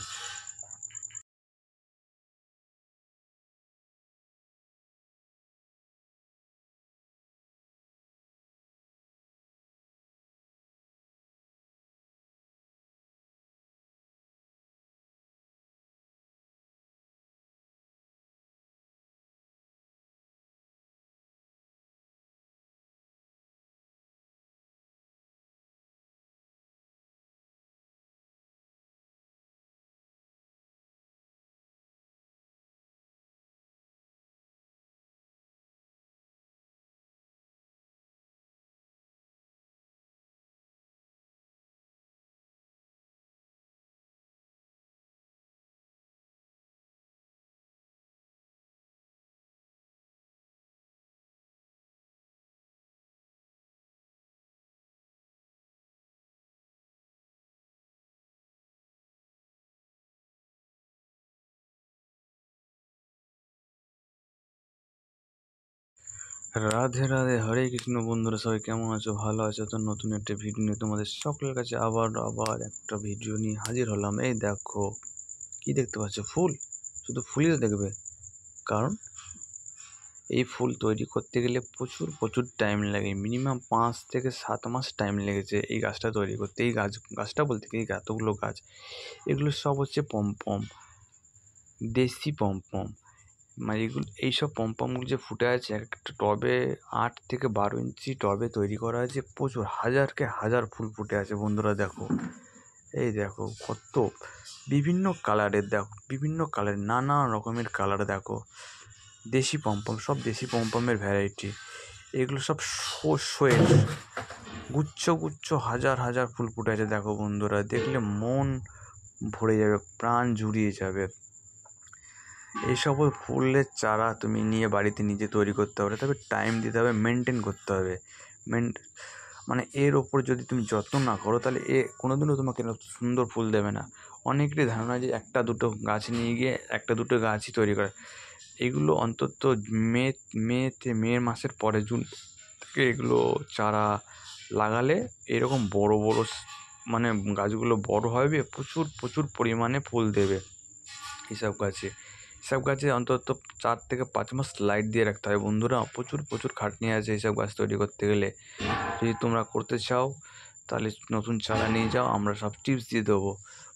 রাধে রাধে, হরে কৃষ্ণ। বন্ধুরা সবাই কেমন আছো? ভালো আছো তো? নতুন একটা ভিডিও নিয়ে তোমাদের সকলের কাছে আবার একটা ভিডিও নিয়ে হাজির হলাম। এই দেখো কি দেখতে পাচ্ছ? ফুল, শুধু ফুলই তো দেখবে, কারণ এই ফুল তৈরি করতে গেলে প্রচুর প্রচুর টাইম লাগে। মিনিমাম 5 থেকে 7 মাস টাইম লেগেছে এই গাছটা তৈরি করতে। এই গাছটা বলতে কি, এতগুলো গাছ, এগুলো সব হচ্ছে পমপম, দেশি পমপম। মানে এইসব পমপমগুলো যে ফুটে আছে একটা টবে, 8 থেকে 12 ইঞ্চি টবে তৈরি করা আছে, প্রচুর হাজারকে হাজার ফুল ফুটে আছে বন্ধুরা। দেখো এই দেখো কত বিভিন্ন কালারের, দেখো বিভিন্ন কালারের, নানা রকমের কালার। দেখো দেশি পমপম, সব দেশি পমপমের ভ্যারাইটি। এগুলো সব শোয়ে গুচ্ছ গুচ্ছ হাজার হাজার ফুল ফুটে আছে। দেখো বন্ধুরা, দেখলে মন ভরে যাবে, প্রাণ জুড়িয়ে যাবে। এই সকল ফুলের চারা তুমি নিয়ে বাড়িতে নিজে তৈরি করতে হবে, তবে টাইম দিতে হবে, মেনটেন করতে হবে। মানে এর ওপর যদি তুমি যত্ন না করো তাহলে কোনোদিনও তোমাকে সুন্দর ফুল দেবে না। অনেকেরই ধারণা যে একটা দুটো গাছ নিয়ে গিয়ে একটা দুটো গাছই তৈরি করে। এগুলো অন্তত মে মাসের পরে, জুন থেকে এগুলো চারা লাগালে এরকম বড় বড় মানে গাছগুলো বড় হবে, প্রচুর প্রচুর পরিমাণে ফুল দেবে। এসব গাছে অন্তত 4 থেকে 5 মাস লাইট দিয়ে রাখতে হয় বন্ধুরা। প্রচুর প্রচুর খাটনি আছে এইসব গাছ তৈরি করতে গেলে। যদি তোমরা করতে চাও তাহলে নতুন চারা নিয়ে যাও, আমরা সব টিপস দিয়ে দেবো।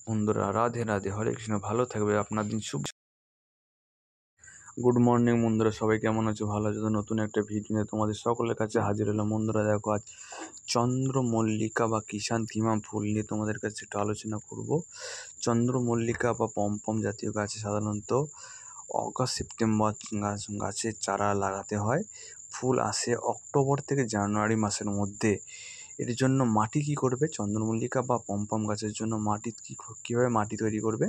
বন্ধুরা রাধে রাধে, হরে কৃষ্ণ, ভালো থাকবে, আপনার দিন শুভ। গুড মর্নিং বন্ধুরা, সবাই কেমন আছো? ভালো আছো তো? নতুন একটা ভিডিও নিয়ে তোমাদের সকলের কাছে হাজির হলাম। বন্ধুরা দেখো, আজ চন্দ্রমল্লিকা বা কিষান্থিমা ফুল নিয়ে তোমাদের কাছে একটু আলোচনা করব। চন্দ্রমল্লিকা বা পমপম জাতীয় গাছে সাধারণত অগাস্ট সেপ্টেম্বর গাছের চারা লাগাতে হয়। ফুল আসে অক্টোবর থেকে জানুয়ারি মাসের মধ্যে। এর জন্য মাটি কি করবে? চন্দ্রমল্লিকা বা পমপম গাছের জন্য মাটি কীভাবে মাটি তৈরি করবে?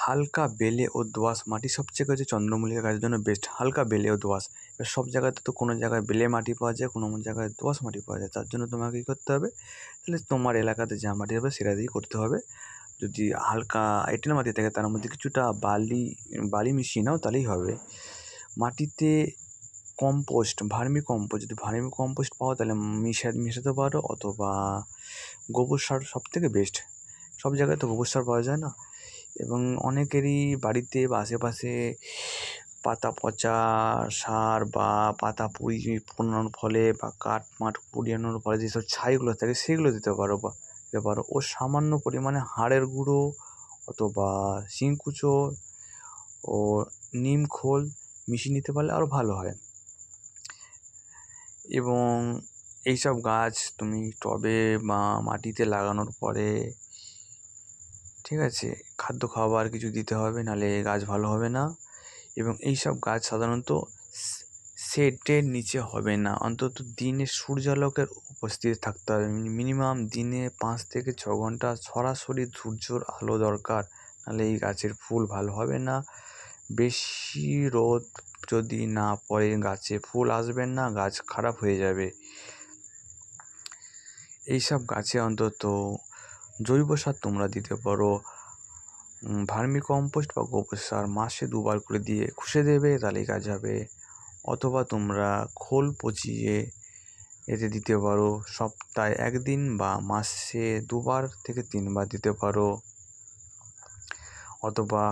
হালকা বেলে ও দোআঁশ মাটি সবচেয়ে হচ্ছে চন্দ্রমল্লিকা গাছের জন্য বেস্ট। হালকা বেলে ও দোআঁশ, এবার সব জায়গাতে তো কোনো জায়গায় বেলে মাটি পাওয়া যায়, কোনো জায়গায় দোআঁশ মাটি পাওয়া যায়। তার জন্য তোমাকে কী করতে হবে? তাহলে তোমার এলাকাতে যা মাটি হবে সেটা দিয়েই করতে হবে। যদি হালকা এঁটেল মাটি থাকে তার মধ্যে কিছুটা বালি মিশিয়ে নাও, তাহলেই হবে। মাটিতে ভার্মি কম্পোস্ট, যদি ভার্মি কম্পোস্ট পাও তাহলে মেশাতে পারো, অথবা গোবর সার সব থেকে বেস্ট। সব জায়গায় তো গোবর সার পাওয়া যায় না, এবং অনেকেরই বাড়িতে বা আশেপাশে পাতা পচা সার বা পাতা পোড়ানোর ফলে বা কাঠ পুড়িয়ানোর ফলে যেসব ছাইগুলো থাকে সেগুলো দিতে পারো। ও সামান্য পরিমাণে হাড়ের গুঁড়ো অথবা শিংকুচো ও নিম খোল মিশিয়ে নিতে পারলে আরও ভালো হয়। এবং এইসব গাছ তুমি টবে বা মাটিতে লাগানোর পরে, ঠিক আছে, খাদ্য খাবার কিছু দিতে হবে, নাহলে গাছ ভালো হবে না। এবং এইসব গাছ সাধারণত শেডের নিচে হবে না, অন্তত দিনে সূর্যালোকের উপস্থিতি থাকতে হবে। মিনিমাম দিনে 5 থেকে 6 ঘন্টা সরাসরি সূর্যর আলো দরকার, নাহলে এই গাছের ফুল ভালো হবে না। বেশি রোদ যদি না পড়ে গাছে ফুল আসবে না, গাছ খারাপ হয়ে যাবে। এইসব গাছে অন্তত জৈব সার তোমরা দিতে পারো, ভার্মি কম্পোস্ট বা গোবর সার মাসে 2 বার করে দিয়ে ঘুষে দেবে, তাহলেই কাজ হবে। অথবা তোমরা খোল পচিয়ে এতে দিতে পারো, সপ্তাহে 1 দিন বা মাসে 2 বার থেকে 3 বার দিতে পারো। অথবা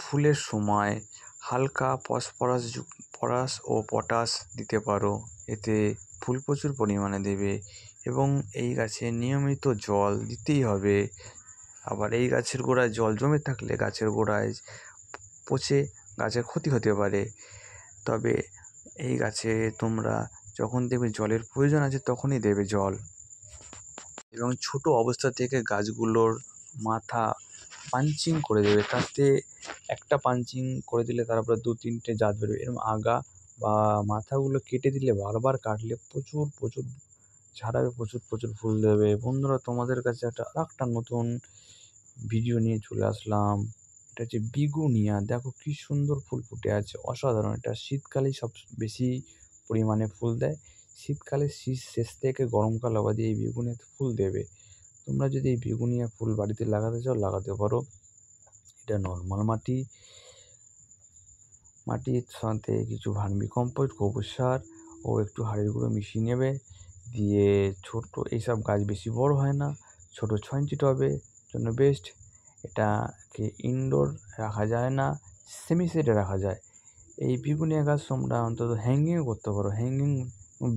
ফুলের সময় হালকা ফসফরাস ও পটাশ দিতে পারো, এতে ফুল প্রচুর পরিমাণে দেবে। এবং এই গাছে নিয়মিত জল দিতেই হবে। আবার এই গাছের গোড়ায় জল জমে থাকলে গাছের গোড়ায় পচে গাছের ক্ষতি হতে পারে। তবে এই গাছে তোমরা যখন দেখবে জলের প্রয়োজন আছে তখনই দেবে জল। এবং ছোট অবস্থা থেকে গাছগুলোর মাথা পাঞ্চিং করে দেবে, তাতে একটা পাঞ্চিং করে দিলে তারপরে 2-3টে জাত বেরোবে। এরকম আগা বা মাথাগুলো কেটে দিলে, বারবার কাটলে প্রচুর ঝাড়াবে, প্রচুর ফুল দেবে। বন্ধুরা তোমাদের কাছে আরেকটা নতুন ভিডিও নিয়ে চলে আসলাম। এটা হচ্ছে বিগুনিয়া। দেখো কি সুন্দর ফুল ফুটে আছে, অসাধারণ। এটা শীতকালেই সব বেশি পরিমাণে ফুল দেয়। শীতকালে শেষ থেকে গরমকাল অবধি এই বেগুনিয়া ফুল দেবে। তোমরা যদি এই বেগুনিয়া ফুল বাড়িতে লাগাতে চাও লাগাতে পারো। এটা নর্মাল মাটির সাথে কিছু ভার্মি কম্পোস্ট, গোবর সার ও একটু হাড়ের গুঁড়ো মিশিয়ে নেবে। দিয়ে এইসব গাছ বেশি বড় হয় না, ছোটো 6 ইঞ্চি টবে জন্য বেস্ট। এটাকে ইনডোর রাখা যায় না, সেমি শেডে রাখা যায়। এই বেগুনিয়া গাছ তোমরা অন্তত হ্যাঙ্গিংও করতে পারো, হ্যাঙ্গিং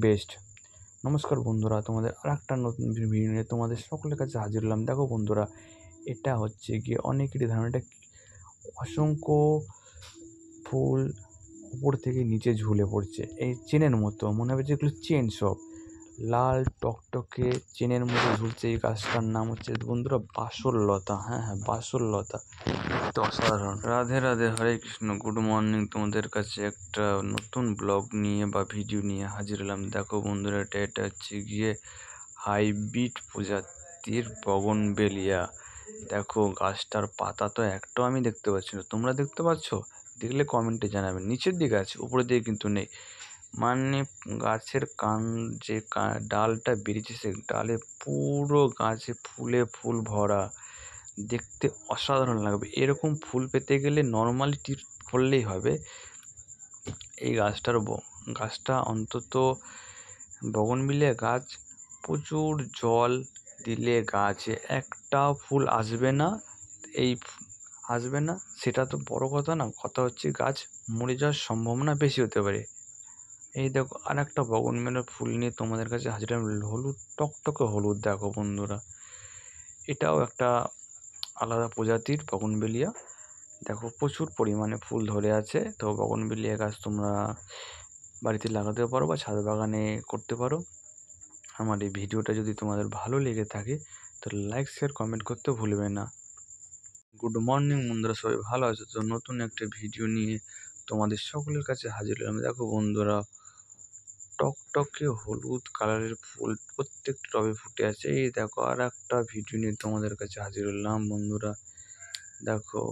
বেস্ট। নমস্কার বন্ধুরা, তোমাদের আরেকটা নতুন ভিডিও নিয়ে তোমাদের সকলের কাছে হাজির হলাম। দেখো বন্ধুরা, এটা হচ্ছে গিয়ে অনেকেরই ধারণা এটা অসংখ্য ফুল উপর থেকে নিচে ঝুলে পড়ছে, এই চেনের মতো মনে হবে যেগুলো চেন, সব লাল টকটকে চেনের মতো ঝুলছে। এই গাছটার নাম হচ্ছে বন্ধুরা বাসরলতা। হ্যাঁ, বাসরলতা। তো অসাধারণ। রাধে রাধে, হরে কৃষ্ণ, গুড মর্নিং। তোমাদের কাছে একটা নতুন ব্লগ নিয়ে বা ভিডিও নিয়ে হাজির হলাম। দেখো বন্ধুরা, এটা হচ্ছে গিয়ে হাইব্রিড প্রজাতির বগনভেলিয়া। দেখো গাছটার পাতা তো একটাও আমি দেখতে পাচ্ছি না, তোমরা দেখতে পাচ্ছ? দেখলে কমেন্টে জানাবেন। নিচের দিকে আছে, উপরের দিকে কিন্তু নেই। মানে গাছের যে ডালটা বেরিয়েছে সে ডালে পুরো গাছে ফুল ভরা, দেখতে অসাধারণ লাগবে। এরকম ফুল পেতে গেলে নর্মালি টিপ করলেই হবে। এই গাছটা অন্তত বগনভিলিয়া গাছ, প্রচুর জল দিলে গাছে একটাও ফুল আসবে না। আসবে না সেটা তো বড় কথা না, কথা হচ্ছে গাছ মরে যাওয়ার সম্ভাবনা বেশি হতে পারে। এই দেখো আর একটা বগনভেলিয়ার ফুল নিয়ে তোমাদের কাছে হাজির হলাম। হলুদ, টকটকে হলুদ। দেখো বন্ধুরা, এটাও একটা আলাদা প্রজাতির বগনভেলিয়া। দেখো প্রচুর পরিমাণে ফুল ধরে আছে। তো বগনভেলিয়া গাছ তোমরা বাড়িতে লাগাতেও পারো বা ছাদ বাগানে করতে পারো। আমার এই ভিডিওটা যদি তোমাদের ভালো লেগে থাকে তো লাইক, শেয়ার, কমেন্ট করতে ভুলবে না। গুড মর্নিং বন্ধুরা, সবাই ভালো আছো তো? নতুন একটা ভিডিও নিয়ে তোমাদের সকলের কাছে হাজির হলাম। দেখো বন্ধুরা, টকটকে হলুদ কালারের ফুল প্রত্যেকটা টবে ফুটে আছে। এই দেখো আর একটা ভিডিও নিয়ে তোমাদের কাছে হাজির হলাম বন্ধুরা। দেখো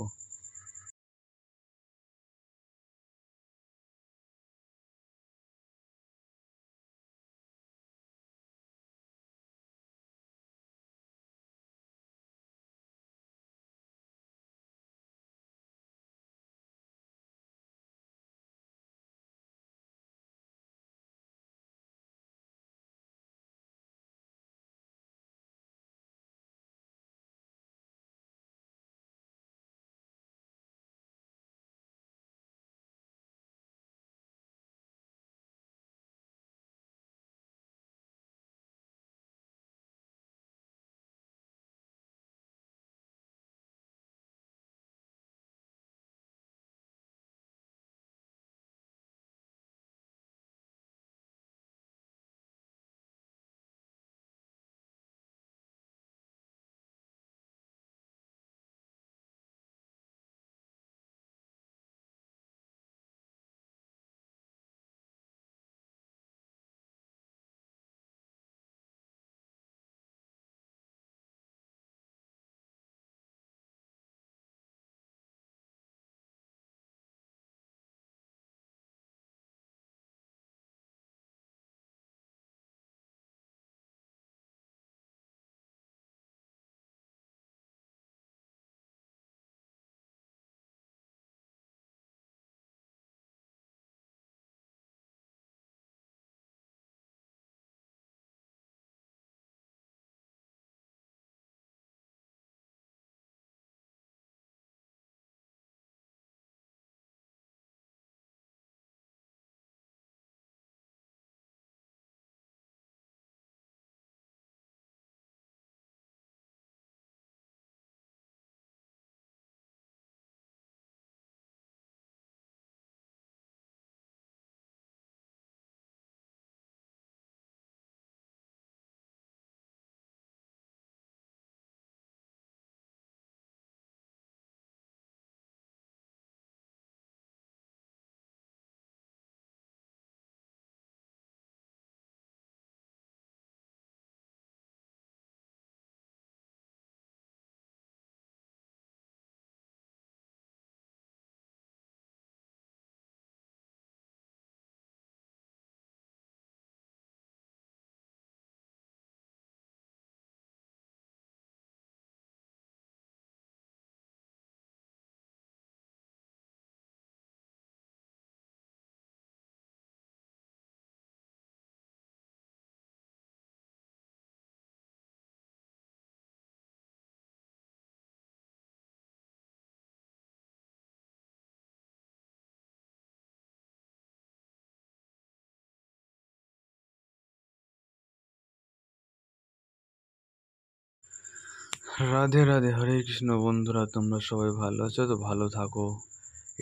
রাধে রাধে, হরে কৃষ্ণ। বন্ধুরা তোমরা সবাই ভালো আছো তো? ভালো থাকো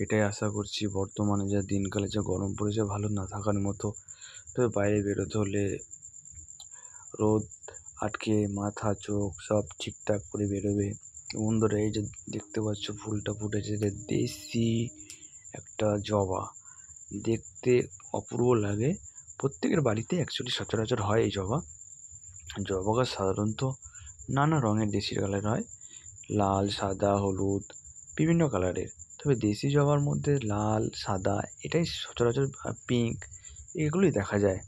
এটাই আশা করছি। বর্তমানে যা দিনকালে যা গরম পড়েছে, ভালো না থাকার মতো। তবে বাইরে বেরোতে হলে রোদ আটকে মাথা চোখ সব ঠিকঠাক করে বেরোবে। বন্ধুরা এই যে দেখতে পাচ্ছ ফুলটা ফুটেছে, এটা দেশি একটা জবা। দেখতে অপূর্ব লাগে। প্রত্যেকের বাড়িতে অ্যাকচুয়ালি সচরাচর হয় এই জবা। জবা গাছ সাধারণত নানা রঙের দেশি কালার হয়, লাল, সাদা, হলুদ, বিভিন্ন কালারের। তবে দেশি জবার মধ্যে লাল, সাদা এটাই সচরাচর, পিঙ্ক এগুলোই দেখা যায়।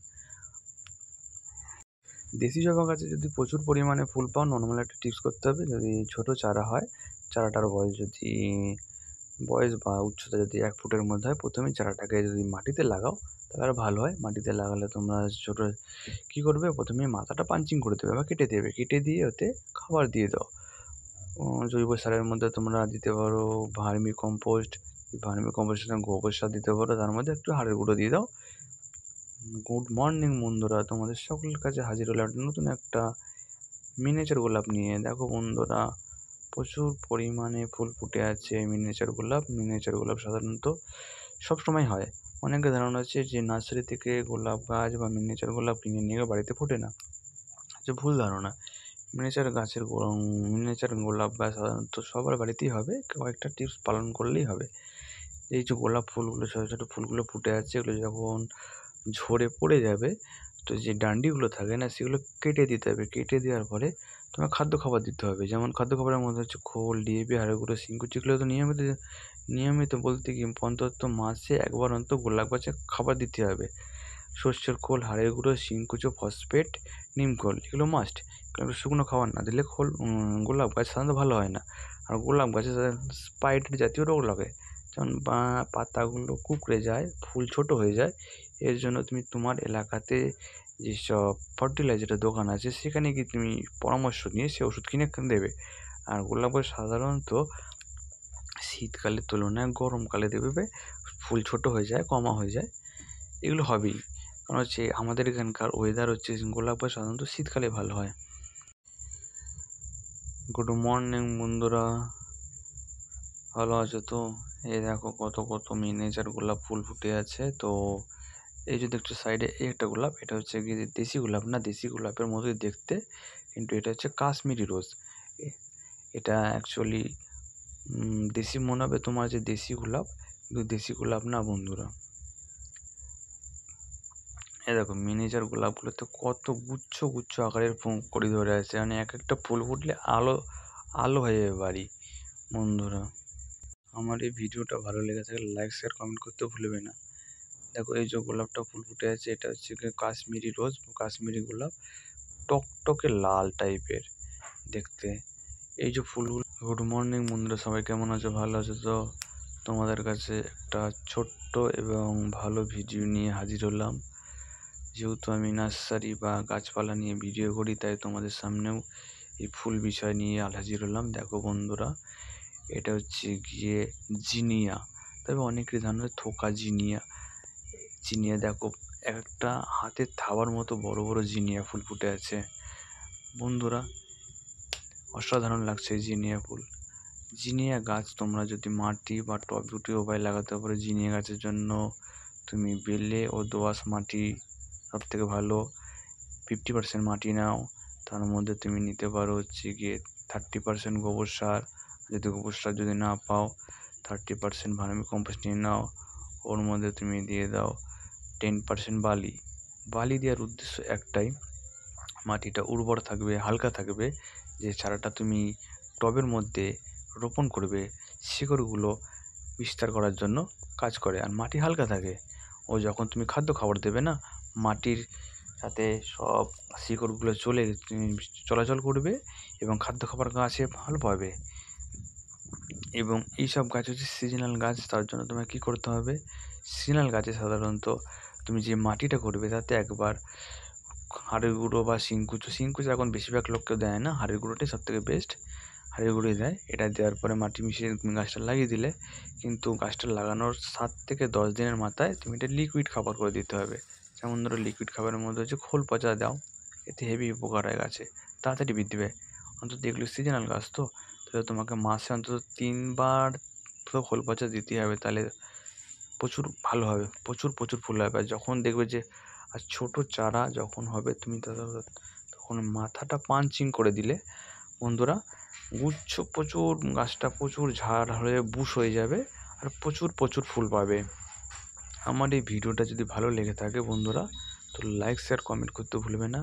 দেশি জবা গাছে যদি প্রচুর পরিমাণে ফুল পাও, নর্মাল একটা টিপস করতে হবে। যদি ছোটো চারা হয়, চারাটার বয়স বা উচ্চতা যদি 1 ফুটের মধ্যে হয়, প্রথমেই চারাটাকে যদি মাটিতে লাগাও তাহলে আরও ভালো হয়। মাটিতে লাগালে তোমরা ছোটো কী করবে, প্রথমে মাথাটা পাঞ্চিং করে দেবে বা কেটে দেবে। কেটে দিয়ে ওতে খাবার দিয়ে দাও। জৈব সারের মধ্যে তোমরা দিতে পারো ভার্মি কম্পোস্টের সঙ্গে গোবর সার দিতে পারো। তার মধ্যে একটু হাড়ের গুঁড়ো দিয়ে দাও। গুড মর্নিং বন্ধুরা, তোমাদের সকলের কাছে হাজির হলো নতুন একটা মিনিয়েচার গোলাপ নিয়ে। দেখো বন্ধুরা, প্রচুর পরিমাণে ফুল ফুটে আছে মিনিয়েচার গোলাপ সাধারণত সবসময় হয়। অনেকের ধারণা আছে যে নার্সারি থেকে গোলাপ গাছ বা মিনিয়েচার গোলাপ কিনে নিয়ে বাড়িতে ফোটে না, যে ভুল ধারণা। মিনিয়েচার গোলাপ গাছ সাধারণত সবার বাড়িতেই হবে, কয়েকটা টিপস পালন করলেই হবে। এই যে গোলাপ ফুলগুলো, ছোটো ছোটো ফুলগুলো ফুটে আছে, এগুলো যখন ঝরে পড়ে যাবে, তো যে ডান্ডিগুলো থাকে না, সেগুলো কেটে দিতে হবে। কেটে দেওয়ার পরে তোমার খাদ্য খাবার দিতে হবে। যেমন খাদ্য খাবারের মধ্যে হচ্ছে খোল, ডিএপি, হাড়ের গুঁড়ো, সিংকুচি। এগুলো তো নিয়মিত বলতে কি অন্তত মাসে একবার অন্তত গোলাপ গাছে খাবার দিতে হবে। শস্যের খোল, হাড়ের গুঁড়ো, শিংকুচো, ফসফেট, নিমখোল, এগুলো মাস্ট। এগুলো শুকনো খাবার না দিলে গোলাপ গাছ সাধারণত ভালো হয় না। আর গোলাপ গাছে স্পাইডার জাতীয় রোগ লাগে, যেমন পাতাগুলো কুঁকড়ে যায়, ফুল ছোট হয়ে যায়। এর জন্য তুমি তোমার এলাকাতে যেসব ফার্টিলাইজারের দোকান আছে সেখানে গিয়ে তুমি পরামর্শ নিয়ে সে ওষুধ কিনে দেবে। আর গোলাপ গাছ সাধারণত শীতকালের তুলনায় গরমকালে দেখবে ফুল ছোট হয়ে যায়, কমা হয়ে যায়। এগুলো হবেই, কারণ হচ্ছে আমাদের এখানকার ওয়েদার হচ্ছে গোলাপ গাছ সাধারণত শীতকালে ভালো হয়। গুড মর্নিং বন্ধুরা, ভালো আছো তো? এই দেখো কত কত মিনিয়েচার গোলাপ ফুল ফুটে আছে। তো এই যে দেখছো সাইডে, এই একটা গোলাপ, এটা হচ্ছে কি দেশি গোলাপ না, দেশি গোলাপের মতোই দেখতে, কিন্তু এটা হচ্ছে কাশ্মীরি রোজ। এটা অ্যাকচুয়ালি দেশি মনে হবে তোমার, যে দেশি গোলাপ, কিন্তু দেশি গোলাপ না বন্ধুরা। এই দেখো মিনিয়েচার গোলাপগুলোতে কত গুচ্ছ গুচ্ছ আকারের কড়ি ধরে আছে, মানে এক একটা ফুল ফুটলে আলো আলো হয়ে যাবে বাড়ি। বন্ধুরা, আমার এই ভিডিওটা ভালো লেগে থাকলে লাইক, শেয়ার, কমেন্ট করতে ভুলবে না। দেখো এই যে গোলাপটা ফুল ফুটে আছে, এটা হচ্ছে কাশ্মীরি রোজ, কাশ্মীরি গোলাপ, টকটকে লাল টাইপের দেখতে এই যে ফুলগুলো। গুড মর্নিং বন্ধুরা, সবাই কেমন আছো? ভালো আছো তো? তোমাদের কাছে একটা ছোট্ট এবং ভালো ভিডিও নিয়ে হাজির হলাম। যেহেতু আমি নার্সারি বা গাছপালা নিয়ে ভিডিও করি, তাই তোমাদের সামনেও এই ফুল বিষয় নিয়ে হাজির হলাম। দেখো বন্ধুরা, এটা হচ্ছে গিয়ে জিনিয়া, তবে অনেকের ধারণা থোকা জিনিয়া। জিনিয়া দেখো, একটা হাতের থাবার মতো বড় বড় জিনিয়া ফুল ফুটে আছে বন্ধুরা, অসাধারণ লাগছে এই জিনিয়া ফুল। জিনিয়া গাছ তোমরা যদি মাটি বা টব দুটি উপায় লাগাতে পারো। জিনিয়া গাছের জন্য তুমি বেলে ও দোআঁশ মাটি সব থেকে ভালো। 50% মাটি নাও, তার মধ্যে তুমি নিতে পারো হচ্ছে গিয়ে 30% গোবর সার। যদি গোবর সার যদি না পাও, 30% ভার্মি কম্পোস্ট নিয়ে নাও। ওর মধ্যে তুমি দিয়ে দাও 10% বালি। বালি দেওয়ার উদ্দেশ্য একটাই, মাটিটা উর্বর থাকবে, হালকা থাকবে। যে চারাটা তুমি টবের মধ্যে রোপণ করবে, শিকড়গুলো বিস্তার করার জন্য কাজ করে। আর মাটি হালকা থাকে, ও যখন তুমি খাদ্য খাবার দেবে না, মাটির সাথে সব শিকড়গুলো চলাচল করবে এবং খাদ্য খাবার গাছে ভালো পাবে। এবং এইসব গাছ হচ্ছে সিজনাল গাছ, তার জন্য তোমাকে কী করতে হবে, সিজনাল গাছে সাধারণত তুমি যে মাটিটা করবে তাতে একবার হাড়ের গুঁড়ো বা শিংকুচো এখন বেশিরভাগ লোককে দেয় না, হাড়ের গুঁড়োটাই সব থেকে বেস্ট। হাড়ের গুঁড়োই দেয়। এটা দেওয়ার পরে মাটি মিশিয়ে তুমি গাছটা লাগিয়ে দিলে, কিন্তু গাছটা লাগানোর 7 থেকে 10 দিনের মাথায় তুমি এটা লিকুইড খাবার করে দিতে হবে। যেমন ধরো লিকুইড খাবারের মধ্যে হচ্ছে খোল পচা দাও, এতে হেভি উপকার হয় গাছে, তাড়াতাড়ি বৃদ্ধি পায়। অন্তত এগুলো সিজনাল গাছ তো, তাহলে তোমাকে মাসে অন্তত 3 বার তো খোল পচা দিতেই হবে, তাহলে প্রচুর ভালো হবে, প্রচুর প্রচুর ফুল হবে। আর যখন দেখবে যে আর ছোটো চারা যখন হবে, তুমি তখন মাথাটা পাঞ্চিং করে দিলে বন্ধুরা, গুচ্ছ প্রচুর, গাছটা প্রচুর ঝাড় হয়ে বুশ হয়ে যাবে আর প্রচুর প্রচুর ফুল পাবে। আমার এই ভিডিওটা যদি ভালো লেগে থাকে বন্ধুরা, তো লাইক, শেয়ার, কমেন্ট করতে ভুলবে না।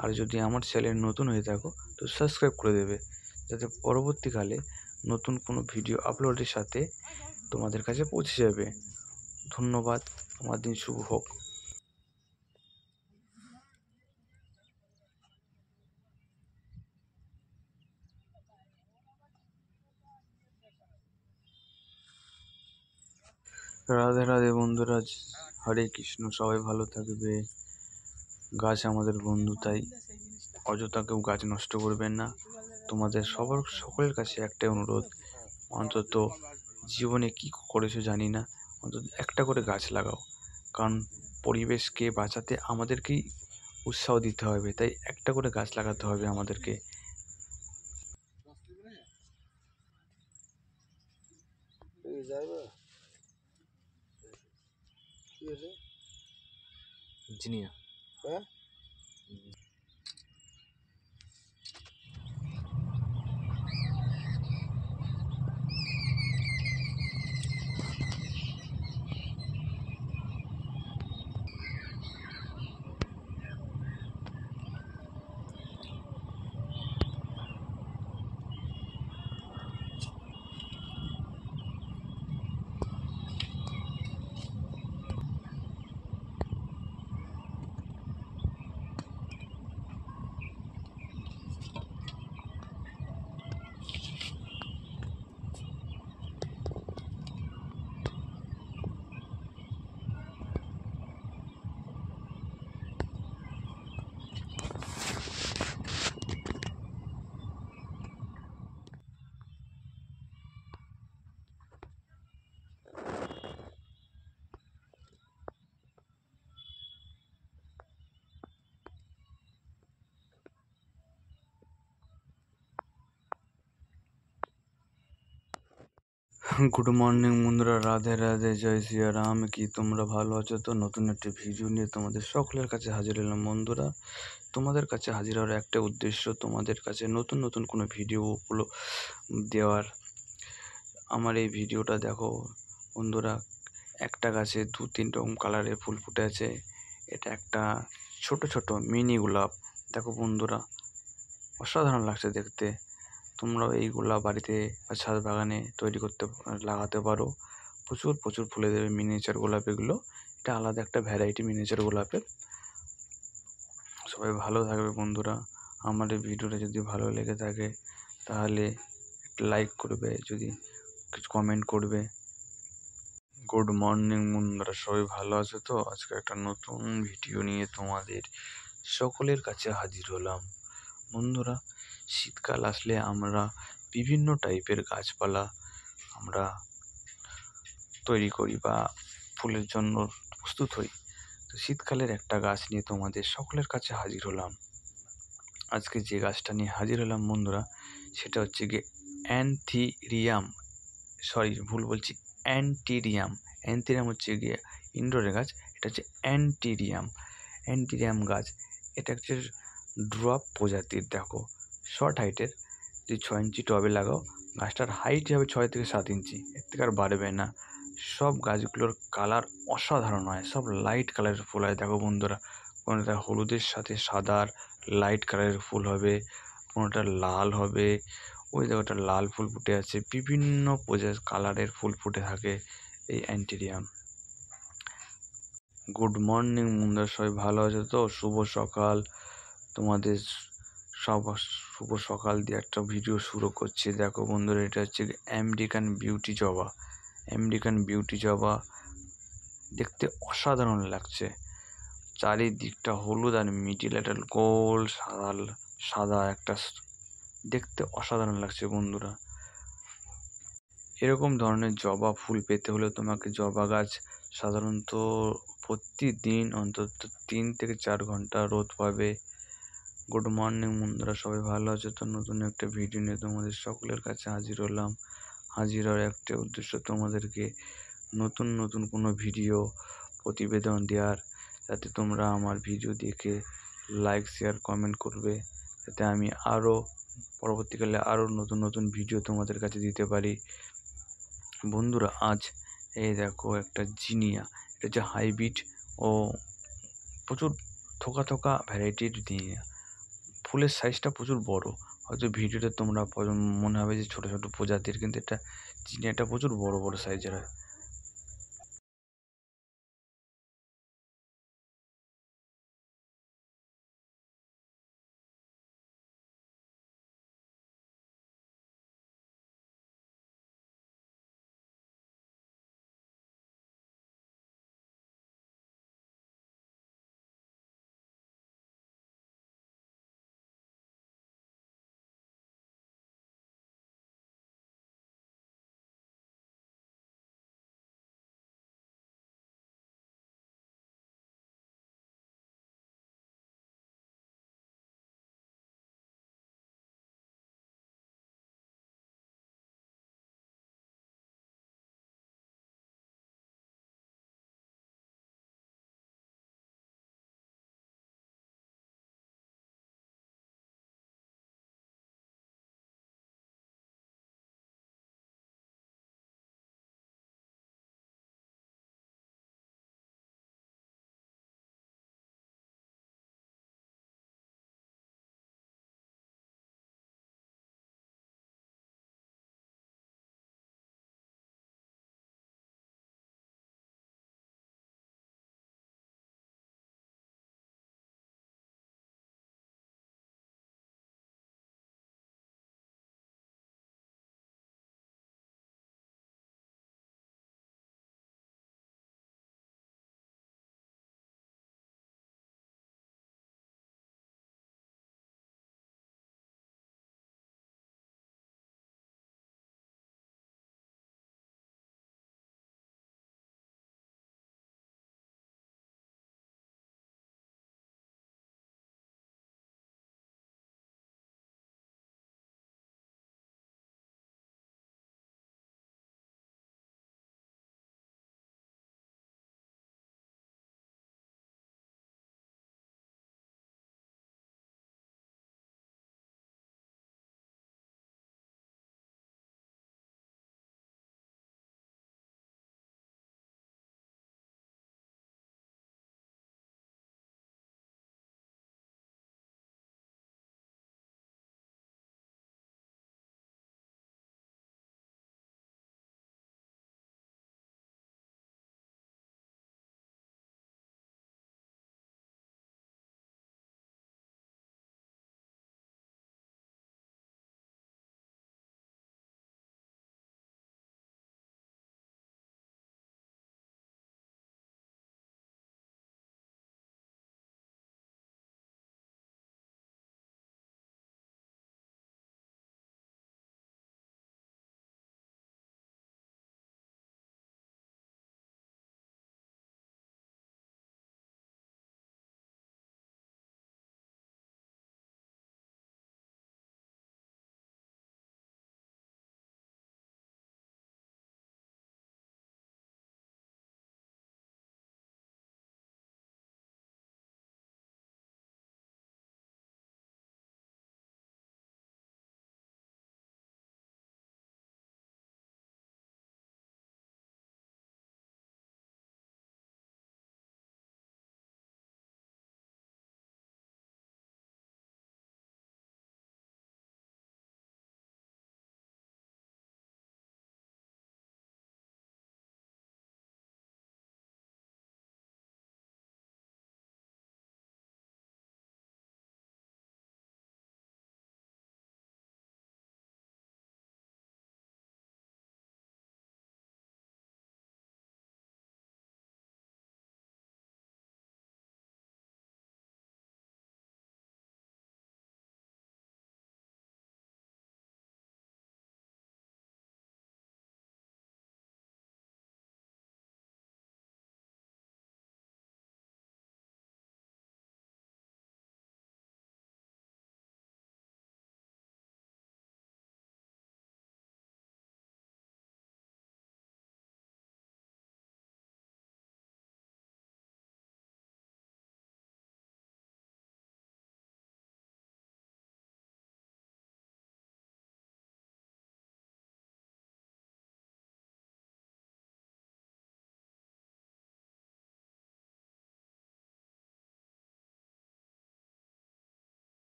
আর যদি আমার চ্যানেল নতুন হয়ে থাকো তো সাবস্ক্রাইব করে দেবে, যাতে পরবর্তীকালে নতুন কোনো ভিডিও আপলোডের সাথে তোমাদের কাছে পৌঁছে যাবে। ধন্যবাদ, তোমার দিন শুভ হোক। রাধে রাধে বন্ধুরা, হরে কৃষ্ণ, সবাই ভালো থাকবে। গাছ আমাদের বন্ধু, তাই অযথা কেউ গাছ নষ্ট করবেন না। তোমাদের সকলের কাছে একটাই অনুরোধ, অন্তত জীবনে কী করেছো জানি না, অন্তত একটা করে গাছ লাগাও। কারণ পরিবেশকে বাঁচাতে আমাদেরকেই উৎসাহ দিতে হবে, তাই একটা করে গাছ লাগাতে হবে আমাদেরকে। জিনিয়া গুড মর্নিং বন্ধুরা, রাধে রাধে, জয় সিয়ারাম। কি তোমরা ভালো আছো তো? নতুন একটি ভিডিও নিয়ে তোমাদের সকলের কাছে হাজির হলাম বন্ধুরা। তোমাদের কাছে হাজির হওয়ার একটা উদ্দেশ্য, তোমাদের কাছে নতুন নতুন কোনো ভিডিওগুলো দেওয়ার। আমার এই ভিডিওটা দেখো বন্ধুরা, একটা গাছে 2-3 রকম কালারের ফুল ফুটে আছে। এটা একটা ছোট ছোট মিনি গোলাপ। দেখো বন্ধুরা, অসাধারণ লাগছে দেখতে। তোমরাও এইগুলা বাড়িতে বা ছাদ বাগানে তৈরি করতে লাগাতে পারো। প্রচুর প্রচুর ফুলে দেবে মিনিয়েচার গোলাপ এগুলো। এটা আলাদা একটা ভ্যারাইটি মিনিয়েচার গোলাপের। সবাই ভালো থাকবে বন্ধুরা। আমার এই ভিডিওটা যদি ভালো লেগে থাকে তাহলে একটা লাইক করবে, যদি কিছু কমেন্ট করবে। গুড মর্নিং বন্ধুরা, সবাই ভালো আছে তো? আজকে একটা নতুন ভিডিও নিয়ে তোমাদের সকলের কাছে হাজির হলাম বন্ধুরা। শীতকাল আসলে আমরা বিভিন্ন টাইপের গাছপালা আমরা তৈরি করি বা ফুলের জন্য প্রস্তুত হই। তো শীতকালের একটা গাছ নিয়ে তোমাদের সকলের কাছে হাজির হলাম। আজকে যে গাছটা নিয়ে হাজির হলাম বন্ধুরা, সেটা হচ্ছে গিয়ে অ্যান্থেরিয়াম। ভুল বলছি, অ্যান্থেরিয়াম। অ্যান্থেরিয়াম হচ্ছে গিয়ে ইনডোরের গাছ, এটা হচ্ছে অ্যান্থেরিয়াম। অ্যান্থেরিয়াম গাছ এটা হচ্ছে ড্রপ প্রজাতির। দেখো শর্ট হাইটের, যদি 6 ইঞ্চি টবে লাগাও গাছটার হাইট হবে 6 থেকে 7 ইঞ্চি, এর থেকে আর বাড়বে না। সব গাছগুলোর কালার অসাধারণ হয়, সব লাইট কালারের ফুল হয়। দেখো বন্ধুরা, কোনোটা হলুদের সাথে সাদার লাইট কালারের ফুল হবে, কোনোটা লাল হবে। ওই দেখো একটা লাল ফুল ফুটে আছে, বিভিন্ন কালারের ফুল ফুটে থাকে এই অ্যান্থেরিয়াম। গুড মর্নিং বন্ধুরা, সবাই ভালো আছে তো? শুভ সকাল তোমাদের সব। শুভ সকাল দিয়ে একটা ভিডিও শুরু করছি। দেখো বন্ধুরা, এটা হচ্ছে আমেরিকান বিউটি জবা। আমেরিকান বিউটি জবা দেখতে অসাধারণ লাগছে। চারিদিকটা হলুদ আর মিডিল একটা গোল সাদা সাদা একটা, দেখতে অসাধারণ লাগছে বন্ধুরা। এরকম ধরনের জবা ফুল পেতে হলে তোমাকে জবা গাছ সাধারণত প্রতিদিন অন্তত 3 থেকে 4 ঘন্টা রোদ পাবে। গুড মর্নিং বন্ধুরা, সবাই ভালো আছে তো? নতুন একটা ভিডিও নিয়ে তোমাদের সকলের কাছে হাজির হলাম। হাজির হওয়ার একটা উদ্দেশ্য, তোমাদেরকে নতুন নতুন কোনো ভিডিও প্রতিবেদন দেওয়ার, যাতে তোমরা আমার ভিডিও দেখে লাইক শেয়ার কমেন্ট করবে, যাতে আমি আরও পরবর্তীকালে আরও নতুন নতুন ভিডিও তোমাদের কাছে দিতে পারি বন্ধুরা। আজ এই দেখো একটা জিনিয়া, এটা হচ্ছে হাইব্রিড ও প্রচুর থোকা থোকা ভ্যারাইটির জিনিয়া। ফুলের সাইজটা প্রচুর বড়। হয়তো ভিডিওতে তোমরা মনে হবে যে ছোটো ছোটো প্রজাতির, কিন্তু এটা জিনিয়াটা প্রচুর বড় বড় সাইজের হয়।